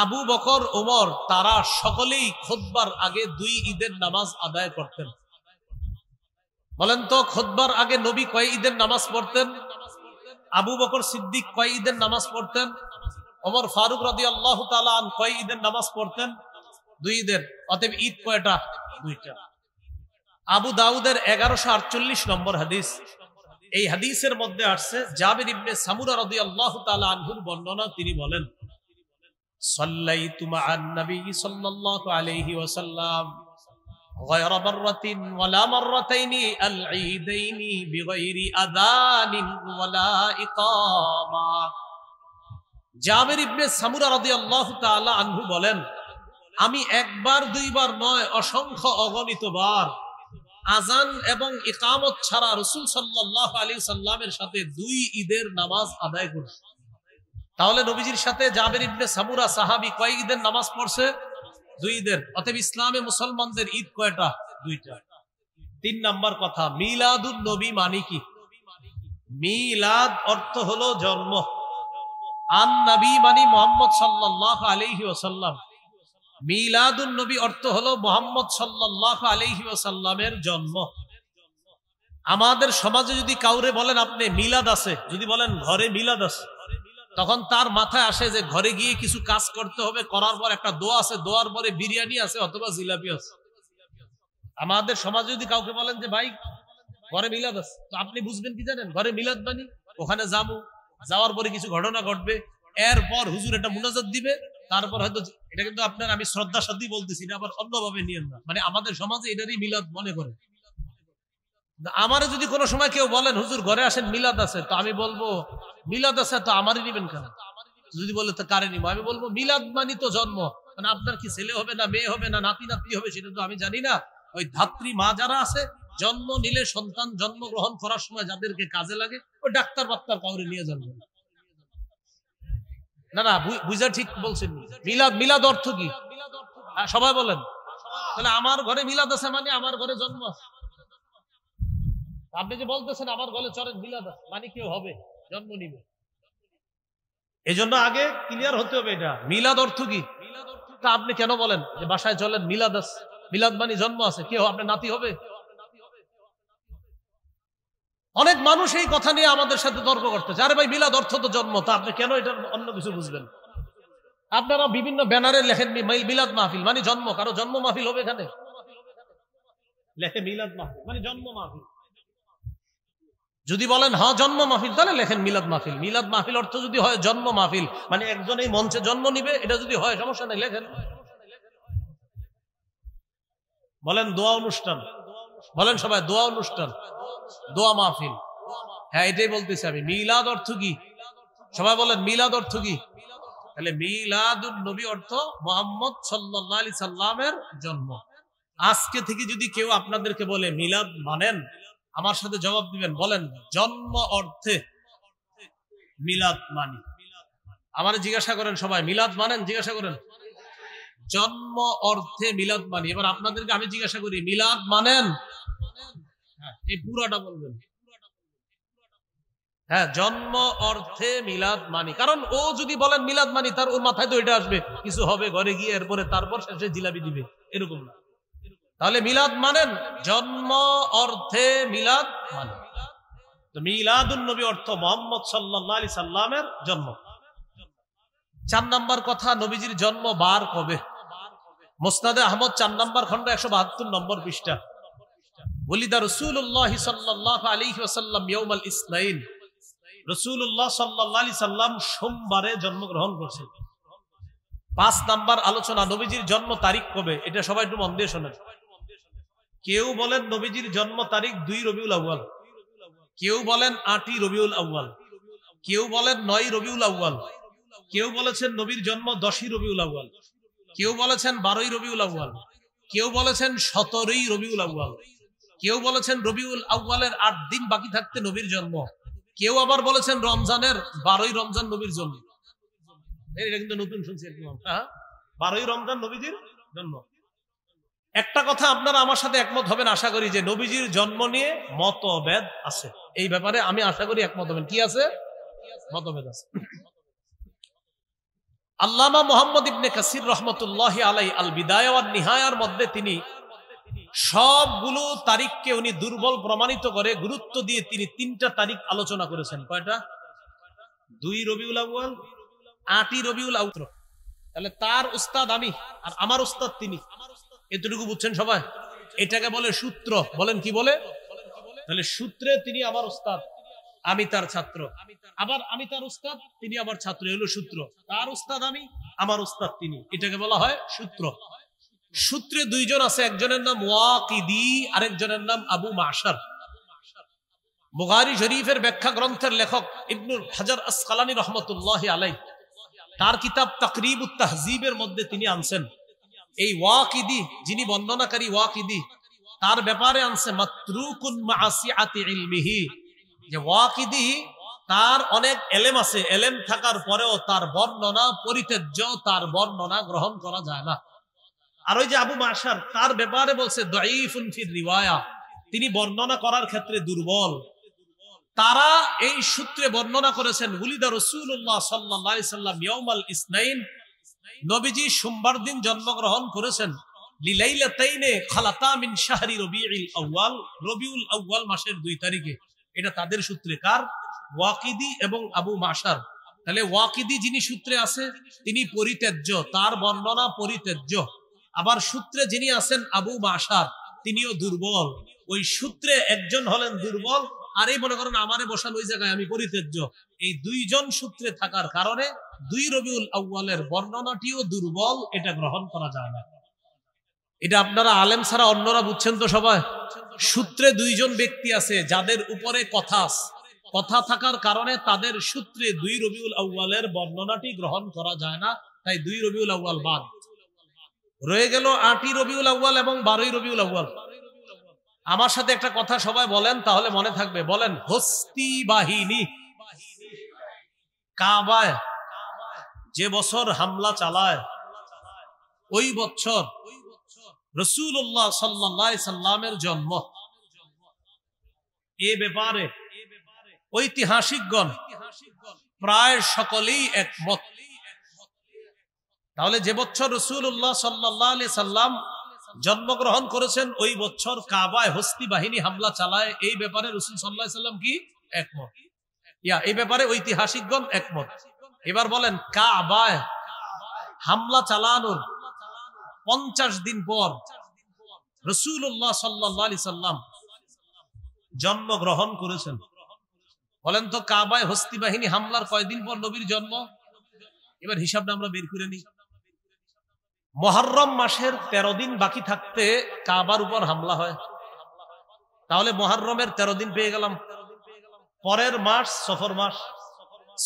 আবু বকর, ওমর তারা সকলেই খুতবার আগে 2 ঈদের নামাজ আদায় করতেন। বলেন তো খুতবার আগে নবী কয় ঈদের নামাজ পড়তেন? আবু বকর সিদ্দিক কয় ঈদের নামাজ পড়তেন? ওমর ফারুক রাদিয়াল্লাহু তাআলা আন কয় ঈদের নামাজ পড়তেন? 2 ঈদের। অতএব ঈদ কয়টা? 2টা। আবু দাউদের 1148 নম্বর হাদিস। এই হাদিসের মধ্যে আসছে জাবির ইবনে সামুরা রাদিয়াল্লাহু তাআলা আনহুর বর্ণনা, তিনি বলেন সাল্লাইতু মা'আন নবী সাল্লাল্লাহু আলাইহি ওয়াসাল্লাম غير مرة ولا مرتين العيدين بغير أذان ولا إقامة। জাবির ইবনে সামুরা রাদিয়াল্লাহু তাআলা আনহু বলেন আমি একবার দুইবার নয় অসংখ্য অগণিত বার আজান এবং ইকামত ছাড়া রাসূল সাল্লাল্লাহু আলাইহি সাল্লামের সাথে 2 ঈদের নামাজ আদায় করেছি। তাহলে নবীজির সাথে জাবির ইবনে সামুরা সাহাবী কয় ঈদের নামাজ পড়ছে? 2 ঈদের। অতএব ইসলামে মুসলমানদের ঈদ কয়টা? 2টা। 3 নাম্বার কথা, মিলাদুন নবী মানে কি? মিলাদ অর্থ হলো জন্ম, আন নবী মানে মুহাম্মদ সাল্লাল্লাহু আলাইহি ওয়াসাল্লাম। মিলাদুন নবী অর্থ হলো মুহাম্মদ সাল্লাল্লাহু আলাইহি ওয়াসাল্লামের জন্ম। আমাদের সমাজে যদি কাউরে বলেন আপনি মিলাদ আছে, যদি বলেন ঘরে মিলাদ আছে, তখন তার মাথায় আসে যে ঘরে গিয়ে কিছু কাজ করতে হবে, করার পর একটা দোয়া আছে, দোয়ার পরে বিরিয়ানি আছে অথবা জিলাপি আছে। আমাদের সমাজে যদি কাউকে বলেন যে ভাই ঘরে মিলাদ আছে, তো আপনি বুঝবেন কি জানেন, ঘরে মিলাদ মানে ওখানে যাবো, যাওয়ার পরে কিছু ঘটনা ঘটবে, এরপর হুজুর একটা মুনাজাত দিবে, তারপর হয়তো এটা কিন্তু আপনার আমি শ্রদ্ধার সাথেই বলতেছি না, আবার অন্যভাবে নিয়েন না, মানে আমাদের সমাজে এটারই মিলাদ মনে করে। আমারে যদি কোনো সময় কেউ বলেন হুজুর ঘরে আসেন মিলাদ আছে, তো আমি বলবো মিলাদ আছে তো আমারই নিবেন কেন? যদি বলে তো কারে নিব, আমি বলবো মিলাদ মানি তো জন্ম, মানে আপনার কি ছেলে হবে না মেয়ে হবে না নাতি নাতনি হবে সেটা তো আমি জানি না। ওই ধাত্রী মা যারা আছে, জন্ম নিলে সন্তান জন্মগ্রহণ করার সময় যাদেরকে কাজে লাগে, ওই ডাক্তার বাক্তার কাউরে নিয়ে জন্ম না। না বুঝা ঠিক বলছেন। মিলাদ, মিলাদ অর্থ কি সবাই বলেন? তাহলে আমার ঘরে মিলাদ আছে মানে আমার ঘরে জন্ম আছে। আপনি যে বলতেছেন আমার ঘরে চরেন মিলাদ আছে মানে কেউ হবে, জন্ম নিবে। এই জন্য আগে ক্লিয়ার হতে হবে এটা মিলাদ অর্থ কি। তা আপনি কেন বলেন যে বাসায় চলেন মিলাদ আছে, মিলাদ মানে জন্ম আছে, কেউ আপনার নাতি হবে? অনেক মানুষ এই কথা নিয়ে আমাদের সাথে তর্ক করতেছে, আরে ভাই মিলাদ অর্থ তো জন্ম, তা আপনি কেন এটা অন্য কিছু বুঝবেন? আপনারা বিভিন্ন ব্যানারে লেখেন মিলাদ মাহফিল মানে জন্ম, কারো জন্ম মাহফিল হবে এখানে? লেখে মিলাদ মাহফিল মানে জন্ম মাহফিল। যদি বলেন হ্যাঁ জন্ম মাহফিল, তাহলে লেখেন মিলাদ মাহফিল। মিলাদ মাহফিল অর্থ যদি হয় জন্ম মাহফিল, মানে একজন এই মঞ্চে জন্ম নিবে, এটা যদি হয় সমস্যা নেই, লেখেন। বলেন দোয়া অনুষ্ঠান, বলেন সবাই দোয়া অনুষ্ঠান, দোয়া মাহফিল। হ্যাঁ এটাই বলতেছি আমি। মিলাদ অর্থ কি সবাই বলেন? মিলাদ অর্থ কি? তাহলে মিলাদুন নবী অর্থ মুহাম্মদ সাল্লাল্লাহু আলাইহি সাল্লামের জন্ম। আজকে থেকে যদি কেউ আপনাদেরকে বলে মিলাদ মানেন, আমার সাথে জবাব দিবেন, বলেন জন্ম অর্থে মিলাদ মানি। আমার জিজ্ঞাসা করেন সবাই মিলাদ মানেন? জিজ্ঞাসা করেন জন্ম অর্থে মিলাদ মানি। এবার আপনাদেরকে আমি জিজ্ঞাসা করি মিলাদ মানেন? এই পুরাটা বলবেন। হ্যাঁ জন্ম অর্থে মিলাদ মানি। কারণ ও যদি বলেন মিলাদ মানি, তার ওর মাথায় তো এটা আসবে কিছু হবে ঘরে গিয়ে, এরপরে তারপর শেষে জিলাপি দিবে, এরকম না। তাহলে মিলাদ মানেন জন্ম অর্থে মিলাদ মানে। তো মিলাদুন নবী অর্থ মুহাম্মদ সাল্লাল্লাহু আলাইহি সাল্লামের জন্ম। 4 নাম্বার কথা, নবীজির জন্ম বার কবে? মুসনাদে আহমদ 4 নাম্বার খন্ড 172 নম্বর পৃষ্ঠা। ওলিদা রাসূলুল্লাহ সাল্লাল্লাহু আলাইহি ওয়াসাল্লাম ইয়াউমাল ইসনাইন। রাসূলুল্লাহ সাল্লাল্লাহু আলাইহি সাল্লাম সোমবারে জন্মগ্রহণ করেছেন। 5 নাম্বার আলোচনা, নবীজির জন্ম তারিখ কবে? এটা সবাই একটু মন দিয়ে শোনেন। কেউ বলেন নবীজির জন্ম তারিখ 2 রবিউল আউয়াল, কেউ বলেন 8ই রবিউল আউয়াল, কেউ বলেন 9ই রবিউল আউয়াল, কেউ বলেছেন নবীর জন্ম 10ই রবিউল আউয়াল, কেউ বলেছেন 12ই রবিউল আউয়াল, কেউ বলেছেন 17ই রবিউল আউয়াল, কেউ বলেছেন রবিউল আউয়ালের 8 দিন বাকি থাকতে নবীর জন্ম, কেউ আবার বলেছেন রমজানের 12ই রমজান নবীর জন্ম। এটা কিন্তু নতুন শুনছি একদম। 12ই রমজান নবীজির জন্ম। একটা কথা আপনারা আমার সাথে একমত হবেন আশা করি, যে নবীজির জন্ম নিয়ে মতভেদ আছে। এই ব্যাপারে আমি আশা করি একমত হবেন। কি আছে? মতভেদ আছে। আল্লামা মুহাম্মদ ইবনে কাসির রাহমাতুল্লাহি আলাইহি আল বিদায়া ওয়ান নিহায়ার মধ্যে তিনি সবগুলো তারিখকে উনি দুর্বল প্রমাণিত করে গুরুত্ব দিয়ে তিনি 3টা তারিখ আলোচনা করেছেন। কয়টা? 2 রবিউল আউয়াল, 8ই রবিউল আউয়াল। তাহলে তার উস্তাদ আমি আর আমার উস্তাদ তিনি, এতটুকু বুঝছেন সবাই? এটাকে বলে সূত্র। বলেন কি বলে? তাহলে সূত্রে তিনি আমার উস্তাদ, আমি তার ছাত্র, আবার আমি তার উস্তাদ, তিনি আমার ছাত্র, হলো সূত্র। তার উস্তাদ আমি, আমার উস্তাদ তিনি, এটাকে বলা হয় সূত্র। সূত্রে 2 জন আছে, একজনের নাম ওয়াকিদি, আরেকজনের নাম আবু মাশার। বুখারী শরীফের ব্যাখ্যা গ্রন্থের লেখক ইবনুল হাজার আসকালানী রাহমাতুল্লাহি আলাইহি তার কিতাব তাকরিবুত তাহযীবের মধ্যে তিনি আনছেন এই ওয়াকিদি, যিনি বর্ণনাকারী ওয়াকিদি, তার ব্যাপারে আনছে মাতরুকুন মাআসিআতি ইলমিহি, যে ওয়াকিদি তার অনেক এলেম আছে, এলেম থাকার পরেও তার বর্ণনা পরিত্যাজ্য, তার বর্ণনা গ্রহণ করা যায় না। আর ওই যে আবু মাশার, তার ব্যাপারে বলছে দাঈফুন ফির রিওয়ায়া, তিনি বর্ণনা করার ক্ষেত্রে দুর্বল। তারা এই সূত্রে বর্ণনা করেছেন ওলিদা রাসূলুল্লাহ সাল্লাল্লাহু আলাইহি সাল্লাম ইয়াউমাল ইসনাইন, নবীজি সোমবার দিন জন্মগ্রহণ করেছেন। লিলাইলাতাইনে খালাতা মিন শাহরি রবিউল আউয়াল, রবিউল আউয়াল মাসের 2 তারিখে। এটা তাদের সূত্রে, কার? ওয়াকিদি এবং আবু মাশার। তাহলে ওয়াকিদি যিনি সূত্রে আছে তিনি পরিত্যাজ্য, তার বর্ণনা পরিত্যাজ্য। আবার সূত্রে যিনি আছেন আবু মাশার, তিনিও দুর্বল। ওই সূত্রে একজন হলেন দুর্বল, আর এই মনে করেন আমারে বসান ওই জায়গায়, আমি পরিত্যাজ্য। এই দুইজন সূত্রে থাকার কারণে 2 রবিউল আউয়ালের বর্ণনাটিও দুর্বল, এটা গ্রহণ করা যায় না। এটা আপনারা আলেম ছাড়া অন্যরা বুঝছেন তো সবাই? সূত্রে 2 জন ব্যক্তি আছে যাদের উপরে কথা থাকার কারণে তাদের সূত্রে 2 রবিউল আউয়ালের বর্ণনাটি গ্রহণ করা যায় না, তাই 2 রবিউল আউয়াল বাদ রয়ে গেল। 8ই রবিউল আউয়াল এবং 12ই রবিউল আউয়াল। আমার সাথে একটা কথা সবাই বলেন, তাহলে মনে থাকবে। বলেন, হস্তি বাহিনী কাবায় যে বছর হামলা চালায়, ওই বছর রাসূলুল্লাহ সাল্লাল্লাহু আলাইহি সাল্লামের জন্ম। এ ব্যাপারে ঐতিহাসিকগণ প্রায় সকলেই একমত। তাহলে যে বছর রাসূলুল্লাহ সাল্লাল্লাহু আলাইহি সাল্লাম জন্মগ্রহণ করেছেন, ওই বছর কাবায় হস্তি বাহিনী হামলা চালায়, এই ব্যাপারে রাসূল সাল্লাল্লাহু আলাইহি সাল্লাম কি একমত? এই ব্যাপারে ঐতিহাসিকগণ একমত। এবার বলেন, কাবায় হামলা চালানোর 50 দিন পর রাসূলুল্লাহ সাল্লাল্লাহু আলাইহি সাল্লাম জন্মগ্রহণ করেছেন। বলেন তো, কাবায় হস্তি বাহিনী হামলার কয়দিন পর নবীর জন্ম? এবার হিসাবটা আমরা বের করে নিই। মুহররম মাসের 13 দিন বাকি থাকতে কাবার উপর হামলা হয়। তাহলে মুহররমের 13 দিন পেয়ে গেলাম। পরের মাস সফর মাস,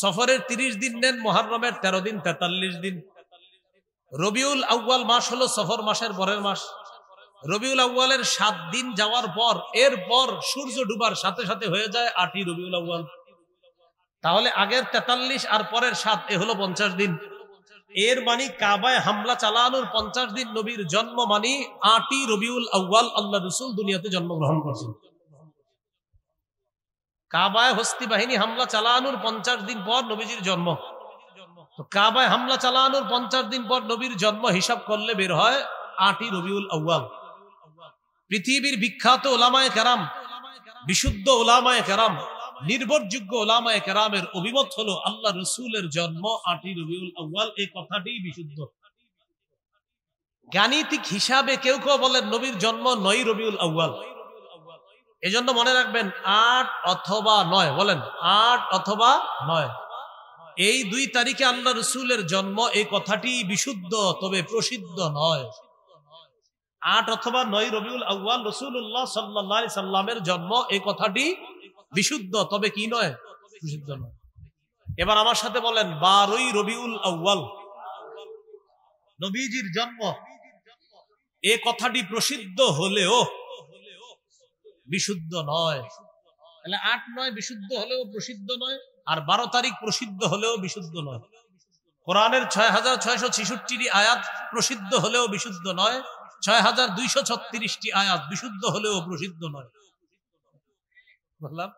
সফরের 30 দিন নেন, মুহররমের 13 দিন 43 দিন। রবিউল আউয়াল মাস হলো সফর মাসের পরের মাস। রবিউল আউয়ালের 7 দিন যাওয়ার পর, এরপর সূর্য ডুবার সাথে সাথে হয়ে যায় 8ই রবিউল আউয়াল। তাহলে আগের 43 আর পরের 7, এ হলো 50 দিন। এর মানে কাবায় হামলা চালানোর 50 দিন নবীর জন্ম, মানে 8ই রবিউল আউয়াল আল্লাহ রাসূল দুনিয়াতে জন্মগ্রহণ করছেন। কাবায় হস্তি বাহিনী হামলা চালানোর 50 দিন পর নবীজির জন্ম। তো কাবায় হামলা চালানোর 50 দিন পর নবীর জন্ম হিসাব করলে বের হয় 8ই রবিউল আউয়াল। পৃথিবীর বিখ্যাত উলামায়ে কেরাম, বিশুদ্ধ উলামায়ে কেরাম, নির্ভরযোগ্য উলামায়ে কেরামের অভিমত হলো আল্লাহ রাসূলের জন্ম 8ই রবিউল আউয়াল। এই কথাটাই বিশুদ্ধ। গাণিতিক হিসাবে কেউ কেউ বলেন নবীর জন্ম 9ই রবিউল আউয়াল। এজন্য মনে রাখবেন 8 অথবা 9। বলেন 8 অথবা 9, এই 2 তারিখে আল্লাহ রাসূলের জন্ম। এই কথাটি বিশুদ্ধ, তবে প্রসিদ্ধ নয়। 8 অথবা 9 রবিউল আউয়াল রাসূলুল্লাহ সাল্লাল্লাহু আলাইহি সাল্লামের জন্ম, এই কথাটি বিশুদ্ধ, তবে কি নয়? প্রসিদ্ধ নয়। এবার আমার সাথে বলেন, 12ই রবিউল আউয়াল নবীজির জন্ম। এই কথাটি প্রসিদ্ধ হলেও বিশুদ্ধ নয়। তাহলে 8, 9 বিশুদ্ধ হলেও প্রসিদ্ধ নয়, আর 12 তারিখ প্রসিদ্ধ হলেও বিশুদ্ধ নয়। কোরআনের 6666টি আয়াত প্রসিদ্ধ হলেও বিশুদ্ধ নয়, 6236টি আয়াত বিশুদ্ধ হলেও প্রসিদ্ধ নয়। বললাম,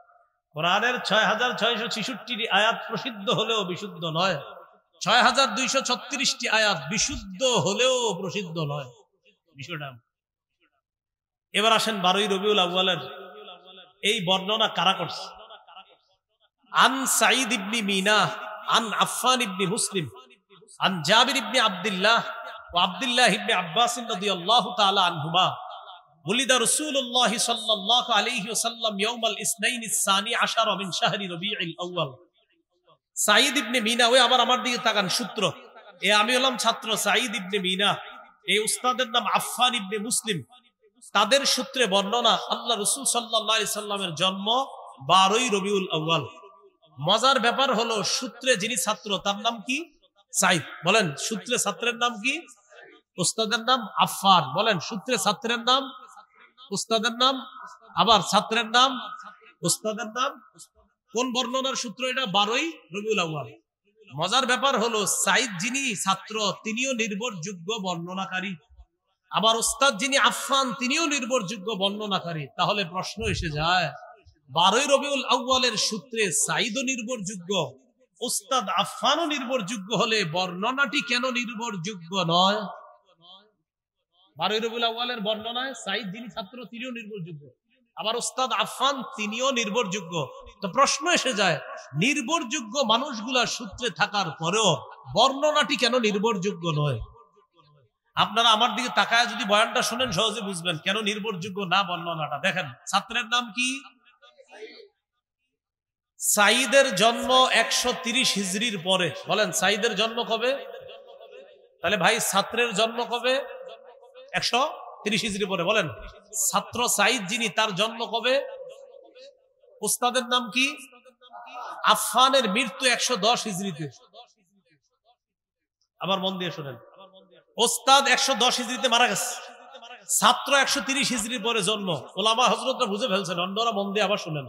কোরআনের 6666টি আয়াত প্রসিদ্ধ হলেও বিশুদ্ধ নয়, 6236টি আয়াত বিশুদ্ধ হলেও প্রসিদ্ধ নয়। বিষয়টা এবার আসেন 12ই রবিউল আউয়ালের এই বর্ণনা কারা করছে? আন সাঈদ ইবনে মিনা আন আফফান ইবনে মুসলিম আন জাবির ইবনে আব্দুল্লাহ ওয়া আব্দুল্লাহ ইবনে আব্বাস রাদিয়াল্লাহু তাআলা আনহুমা ওলিদা রাসূলুল্লাহ সাল্লাল্লাহু আলাইহি ওয়াসাল্লাম ইয়াউমাল ইসনাইন আস-সানি আশারা মিন শাহরি রবিউল আউয়াল। সাঈদ ইবনে মিনা, ওই আবার আমার দিকে তাকান, সূত্র আমি হলাম ছাত্র সাঈদ ইবনে মিনা, এই উস্তাদের নাম আফফান ইবনে মুসলিম। তাদের সূত্রে বর্ণনা আল্লাহ রাসূল সাল্লাল্লাহু আলাইহি সাল্লামের জন্ম 12ই রবিউল আউয়াল। মজার ব্যাপার হলো, সূত্রে যিনি ছাত্র তার নাম কি? সাঈদ। বলেন, সূত্রে ছাত্রের নাম কি? উস্তাদের নাম আফফান। বলেন, সূত্রে ছাত্রের নাম, উস্তাদের নাম, আবার ছাত্রের নাম, উস্তাদের নাম। কোন বর্ণনার সূত্র এটা? 12ই রবিউল আউয়াল। মজার ব্যাপার হলো, সাঈদ যিনি ছাত্র তিনিও নির্ভরযোগ্য বর্ণনাকারী, আবার উস্তাদ যিনি আফফান তিনিও নির্ভরযোগ্য বর্ণনাকারী। তাহলে প্রশ্ন এসে যায়, 12ই রবিউল আউয়ালের সূত্রে সাঈদও নির্ভরযোগ্য, উস্তাদ আফফানও নির্ভরযোগ্য হলে বর্ণনাটি কেন নির্ভরযোগ্য নয়? 12 রবিউল আউয়ালের বর্ণনায় সাইদ যিনি ছাত্র তিনিও নির্ভরযোগ্য, আবার ওস্তাদ আফফান তিনিও নির্ভরযোগ্য। তো প্রশ্ন এসে যায়, নির্ভরযোগ্য মানুষগুলা সূত্রে থাকার পরেও বর্ণনাটি কেন নির্ভরযোগ্য নয়? আপনারা আমার দিকে তাকায় যদি বয়ানটা শুনেন সহজে বুঝবেন কেন নির্ভরযোগ্য না বর্ণনাটা। দেখেন, ছাত্রের নাম কি? সাইদের জন্ম 130 হিজরির পরে। বলেন সাইদের জন্ম কবে? তাহলে ভাই ছাত্রের জন্ম কবে? 130 হিজরি পরে। বলেন ছাত্র সাইদ যিনি, তার জন্ম কবে? উস্তাদের নাম কি? আফফানের মৃত্যু 110 হিজরিতে। আবার মন দিয়ে শোনেন, ওস্তাদ 110 হিজরিতে মারা গেছে, ছাত্র 130 হিজরির পরে জন্ম। ওলামা হযরতরা বুঝে ফেলছেন, অন্যরা মন দিয়ে আবার শুনেন।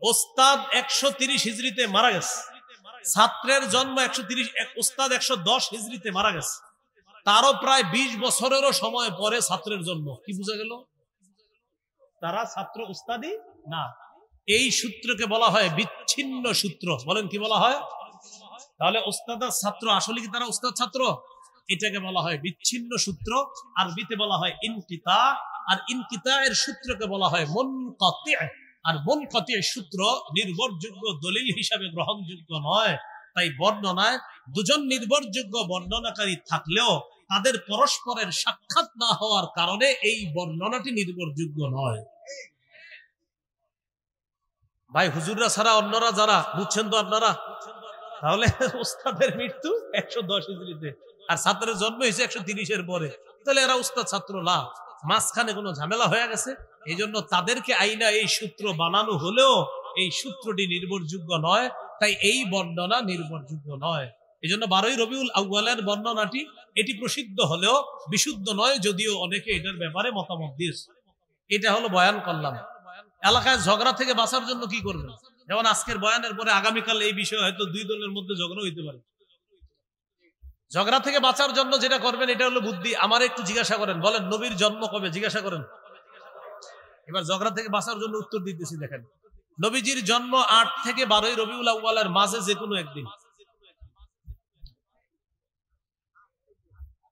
ওস্তাদ 130 হিজরিতে মারা গেছে, ছাত্রের জন্ম 130, ওস্তাদ 110 হিজরিতে মারা গেছে, তারও প্রায় 20 বছরেরও সময় পরে ছাত্রের জন্ম। কি বুঝা গেল? তারা ছাত্র উস্তাদি না। এই সূত্রকে বলা হয় বিচ্ছিন্ন সূত্র। বলেন কি বলা হয়? তাহলে ওস্তাদ আর ছাত্র আসলে কি তারা উস্তাদ ছাত্র? এটাকে বলা হয় বিচ্ছিন্ন সূত্র। আরবিতে বলা হয় ইনকিতা, আর ইনকিতা এর সূত্রকে বলা হয় মুনকাতি। আর মুনকাতি সূত্র নির্ভরযোগ্য দলিল হিসাবে গ্রহণযোগ্য নয়। তাই বর্ণনায় দুজন নির্ভরযোগ্য বর্ণনাকারী থাকলেও তাদের পরস্পরের সাক্ষাৎ না হওয়ার কারণে এই বর্ণনাটি নির্ভরযোগ্য নয়। ভাই হুজুররা ছাড়া অন্যরা যারা, বুঝছেন তো আপনারা? তাহলে ওস্তাদের মৃত্যু 110 হিজরিতে আর ছাত্রের জন্ম হয়েছে 130-এর পরে, তাহলে এরা উস্তাদ ছাত্র না। মাঝখানে কোনো ঝামেলা হয়ে গেছে, এই জন্য তাদেরকে আইনা এই সূত্র বানানো হলেও এই সূত্রটি নির্ভরযোগ্য নয়। তাই এই বর্ণনা নির্ভরযোগ্য নয়। এই জন্য 12 রবিউল আউয়ালের বর্ণনাটি এটি প্রসিদ্ধ হলেও বিশুদ্ধ নয়, যদিও অনেকে এটার ব্যাপারে মতামত দিয়েছে। এটা হলো বয়ান করলাম। এলাকায় ঝগড়া থেকে বাঁচার জন্য কি করবেন? যেমন আজকের বয়ানের পরে আগামীকাল এই বিষয়ে হয়তো দুই দলের মধ্যে ঝগড়া হইতে পারে। ঝগড়া থেকে বাঁচার জন্য যেটা করবেন এটা হলো বুদ্ধি। আমার একটু জিজ্ঞাসা করেন, বলেন নবীর জন্ম কবে? জিজ্ঞাসা করেন। এবার ঝগড়া থেকে বাঁচার জন্য উত্তর দিতেছি। দেখেন, নবীজির জন্ম 8 থেকে 12 রবিউল আউয়ালের মাঝে যে কোনো একদিন।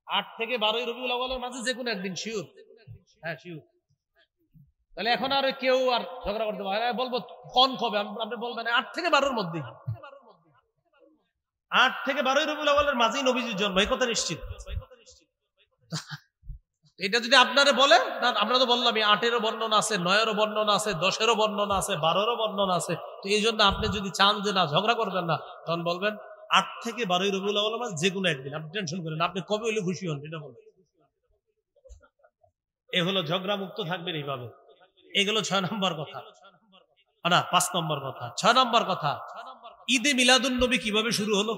8 থেকে 12 রবিউল আউয়ালের মাঝে যে কোনো একদিন, শিওর? হ্যাঁ শিওর। তাহলে এখন আর কেউ আর ঝগড়া করতে পারে? বলবো কোন কবে? আপনি বলবেন 8 থেকে 12-এর মধ্যে। 8 থেকে 12 রবিউল আউয়ালের মাঝেই নবীজির জন্ম, এই কথা নিশ্চিত। এটা যদি আপনারে বলে, আমরা তো বললাম 8-এরও বর্ণনা আছে, 9-এরও বর্ণনা আছে, 10-এরও বর্ণনা আছে, 12-এরও বর্ণনা আছে। তো এই জন্য আপনি যদি চান যে না ঝগড়া করবেন না, তখন বলবেন 8 থেকে 12 রবিউল আউয়ালের মাঝে যে কোনো একদিন। আপনি টেনশন করেন, আপনি কবে হলে খুশি হন এটা বলেন। এ হলো ঝগড়া মুক্ত থাকবেন এইভাবে। এগুলো 6 নম্বর কথা, না 5 নম্বর কথা। 6 নম্বর কথা, ঈদে মিলাদুন নবী কিভাবে শুরু হলো?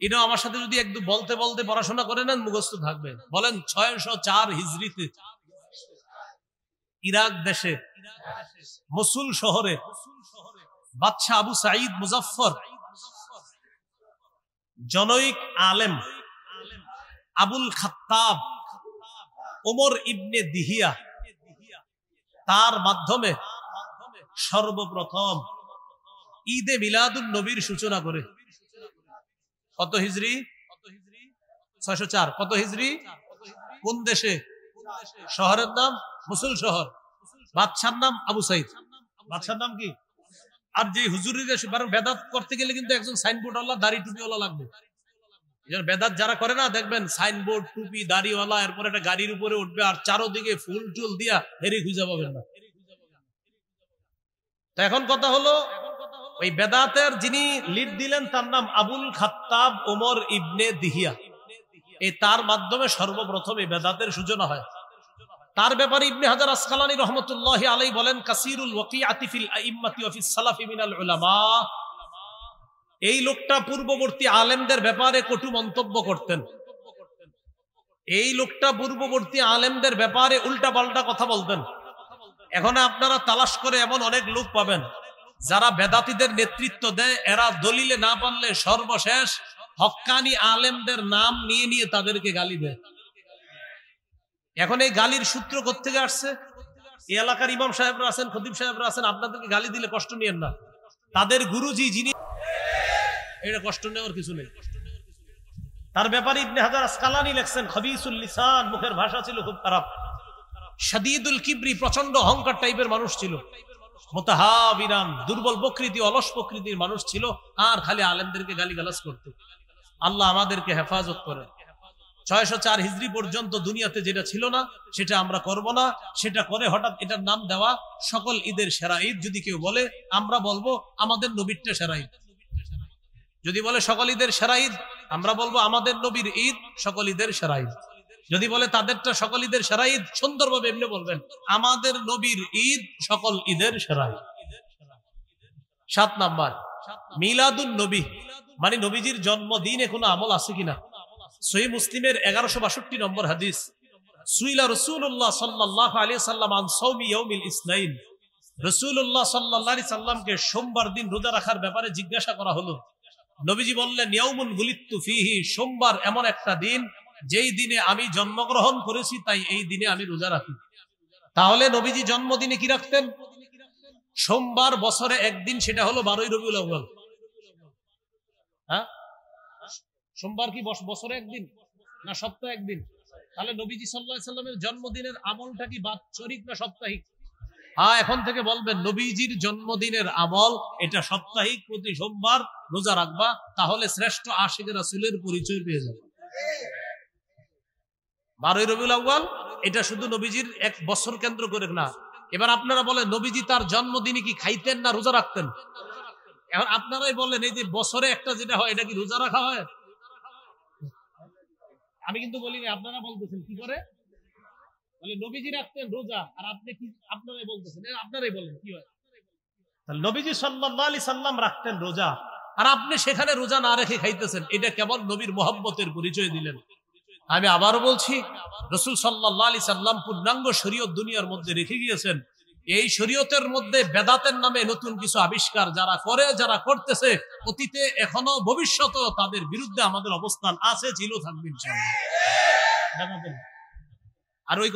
এটা আমার সাথে যদি একটু বলতে বলতে পড়াশোনা করে নেন মুখস্থ থাকবে। বলেন 604 হিজরিতে ইরাক দেশে মসুল শহরে বাদশাহ আবু সাঈদ মুজাফফর জনৈক আলেম আবুল খাত্তাব ওমর ইবনে দিহিয়া তার মাধ্যমে সর্বপ্রথম ঈদে মিলাদুন নবীর সূচনা করে। কত হিজরি? 604। কত হিজরি? কোন দেশে? শহরের নাম মসুল শহর, বাদশার নাম আবু সাঈদ। বাদশার নাম কি? আর যে হুজুরিরা বেদাত করতে গেলে কিন্তু একজন সাইনবোর্ড ওয়ালা, দাড়ি টুপিওয়ালা লাগবে। বেদাত যারা করে না দেখবেন সাইনবোর্ড, টুপি, দাড়িওয়ালা, এরপর একটা গাড়ির উপরে উঠবে আর চারোদিকে ফুল টুল দিয়া হেরে খুঁজে পাবেন না। তো এখন কথা হলো, ওই বেদাতের যিনি লিড দিলেন তার নাম আবুল খাত্তাব ওমর ইবনে দিহিয়া। এই তার মাধ্যমে সর্বপ্রথম এই বেদাতের সূচনা হয়। তার ব্যাপারে ইবনে হাজার আসকালানী রহমতুল্লাহি আলাইহি বলেন, কাসীরুল ওয়াকিআতি ফিল আইম্মাতি ওয়া ফিস সালাফি মিনাল উলামা। এই লোকটা পূর্ববর্তী আলেমদের ব্যাপারে কটু মন্তব্য করতেন। এই লোকটা পূর্ববর্তী আলেমদের ব্যাপারে উল্টা পাল্টা কথা বলতেন। এখন আপনারা তালাশ করে এমন অনেক লোক পাবেন যারা বেদাতীদের নেতৃত্ব দেয়। এরা দলিলে না পারলে সর্বশেষ হক্কানি আলেমদের নাম নিয়ে নিয়ে তাদেরকে গালি দেয়। এখন এই গালির সূত্র কোত্থেকে আসছে? এই এলাকার ইমাম সাহেবরা আছেন, খতিব সাহেবরা আছেন, আপনাদেরকে গালি দিলে কষ্ট নিয়েন না। তাদের গুরুজি যিনি, এটা কষ্ট নেওয়ার কিছু নেই। তার ব্যাপারে ইবনে হাজার আসকালানী লেখছেন, খবিসুল লিসান, মুখের ভাষা ছিল খুব খারাপ, শাদীদুল কিবরি, প্রচন্ড অহংকার টাইপের মানুষ ছিল, মুতাহাবিরান, দুর্বল প্রকৃতি, অলস প্রকৃতির মানুষ ছিল, আর খালি আলেমদেরকে গালিগালাজ করত। আল্লাহ আমাদেরকে হেফাজত করেন। 604 হিজরি পর্যন্ত দুনিয়াতে যেটা ছিল না সেটা আমরা করব না, সেটা করে হঠাৎ এটার নাম দেওয়া সকল ঈদের সেরা ঈদ। যদি কেউ বলে আমরা বলবো আমাদের নবীরটা সেরা ঈদ। যদি বলে সকল ঈদের সেরা ঈদ, আমরা বলবো আমাদের নবীর ঈদ সকল ঈদের সেরা ঈদ। যদি বলে তাদেরটা সকল ঈদের সেরা ঈদ, সুন্দরভাবে এমনি বলবেন আমাদের নবীর ঈদ সকল ঈদের সেরা ঈদ। 7 নাম্বার মিলাদুন নবী, মানে নবীজির জন্মদিনে কোনো আমল আছে কিনা। সহিহ মুসলিমের 1162 নম্বর হাদিস, সুইলা রাসূলুল্লাহ সাল্লাল্লাহু আলাইহি সাল্লাম আন সাওমি ইয়াউমিল ইসনাইন, রাসূলুল্লাহ সাল্লাল্লাহু আলাইহি সাল্লামকে সোমবার দিন রোজা রাখার ব্যাপারে জিজ্ঞাসা করা হলো। নবীজি বললেন ইয়াউমুন গুলিতু ফিহি, সোমবার এমন একটা দিন যেই দিনে আমি জন্মগ্রহণ করেছি, তাই এই দিনে আমি রোজা রাখি। তাহলে নবীজি জন্মদিনে কি রাখতেন? সোমবার, বছরে একদিন, সেটা হলো 12ই রবিউল আউয়াল। হ্যাঁ, সোমবার কি বছরে একদিন না সপ্তাহে একদিন? তাহলে নবীজি সাল্লাল্লাহু আলাইহি সাল্লামের জন্মদিনের আমলটা কি বাৎসরিক না সাপ্তাহিক? হ্যাঁ, এখন থেকে বলবেন নবীজির জন্মদিনের আমল এটা সাপ্তাহিক, প্রতি সোমবার রোজা রাখবা, তাহলে শ্রেষ্ঠ আশিকে রাসূলের পরিচয় পেয়ে যাবে। 12ই রবিউল আউয়াল এটা শুধু নবীজির এক বছর কেন্দ্র করে না। এবার আপনারা বলেন নবীজি তার জন্মদিনে কি খাইতেন না রোজা রাখতেন? এখন আপনারাই বলেন এই যে বছরে একটা যেটা হয় এটা কি রোজা রাখা হয়? আমি কিন্তু বলিনি, আপনারা বলতেছেন। কি করে বলে নবীজি রাখতেন রোজা, আর আপনি কি আপনারাই বলতেছেন? আপনারাই বলেন কি হয়? তাহলে নবীজি সাল্লাল্লাহু আলাইহি সাল্লাম রাখতেন রোজা, আর আপনি সেখানে রোজা না রেখে খাইতেছেন, এটা কেমন নবীর মহব্বতের পরিচয় দিলেন? আমি আবারও বলছি, রাসূল সাল্লাল্লাহু আলাইহি সাল্লাম পূর্ণাঙ্গ শরীয়ত দুনিয়ার মধ্যে রেখে গিয়েছেন। এই শরীয়তের মধ্যে বেদাতের নামে নতুন কিছু আবিষ্কার যারা করে, যারা করতেছে, অতীতে এখনো ভবিষ্যতেও তাদের বিরুদ্ধে আমাদের অবস্থান আছে, ছিল, থাকবে ইনশাআল্লাহ। আর ওই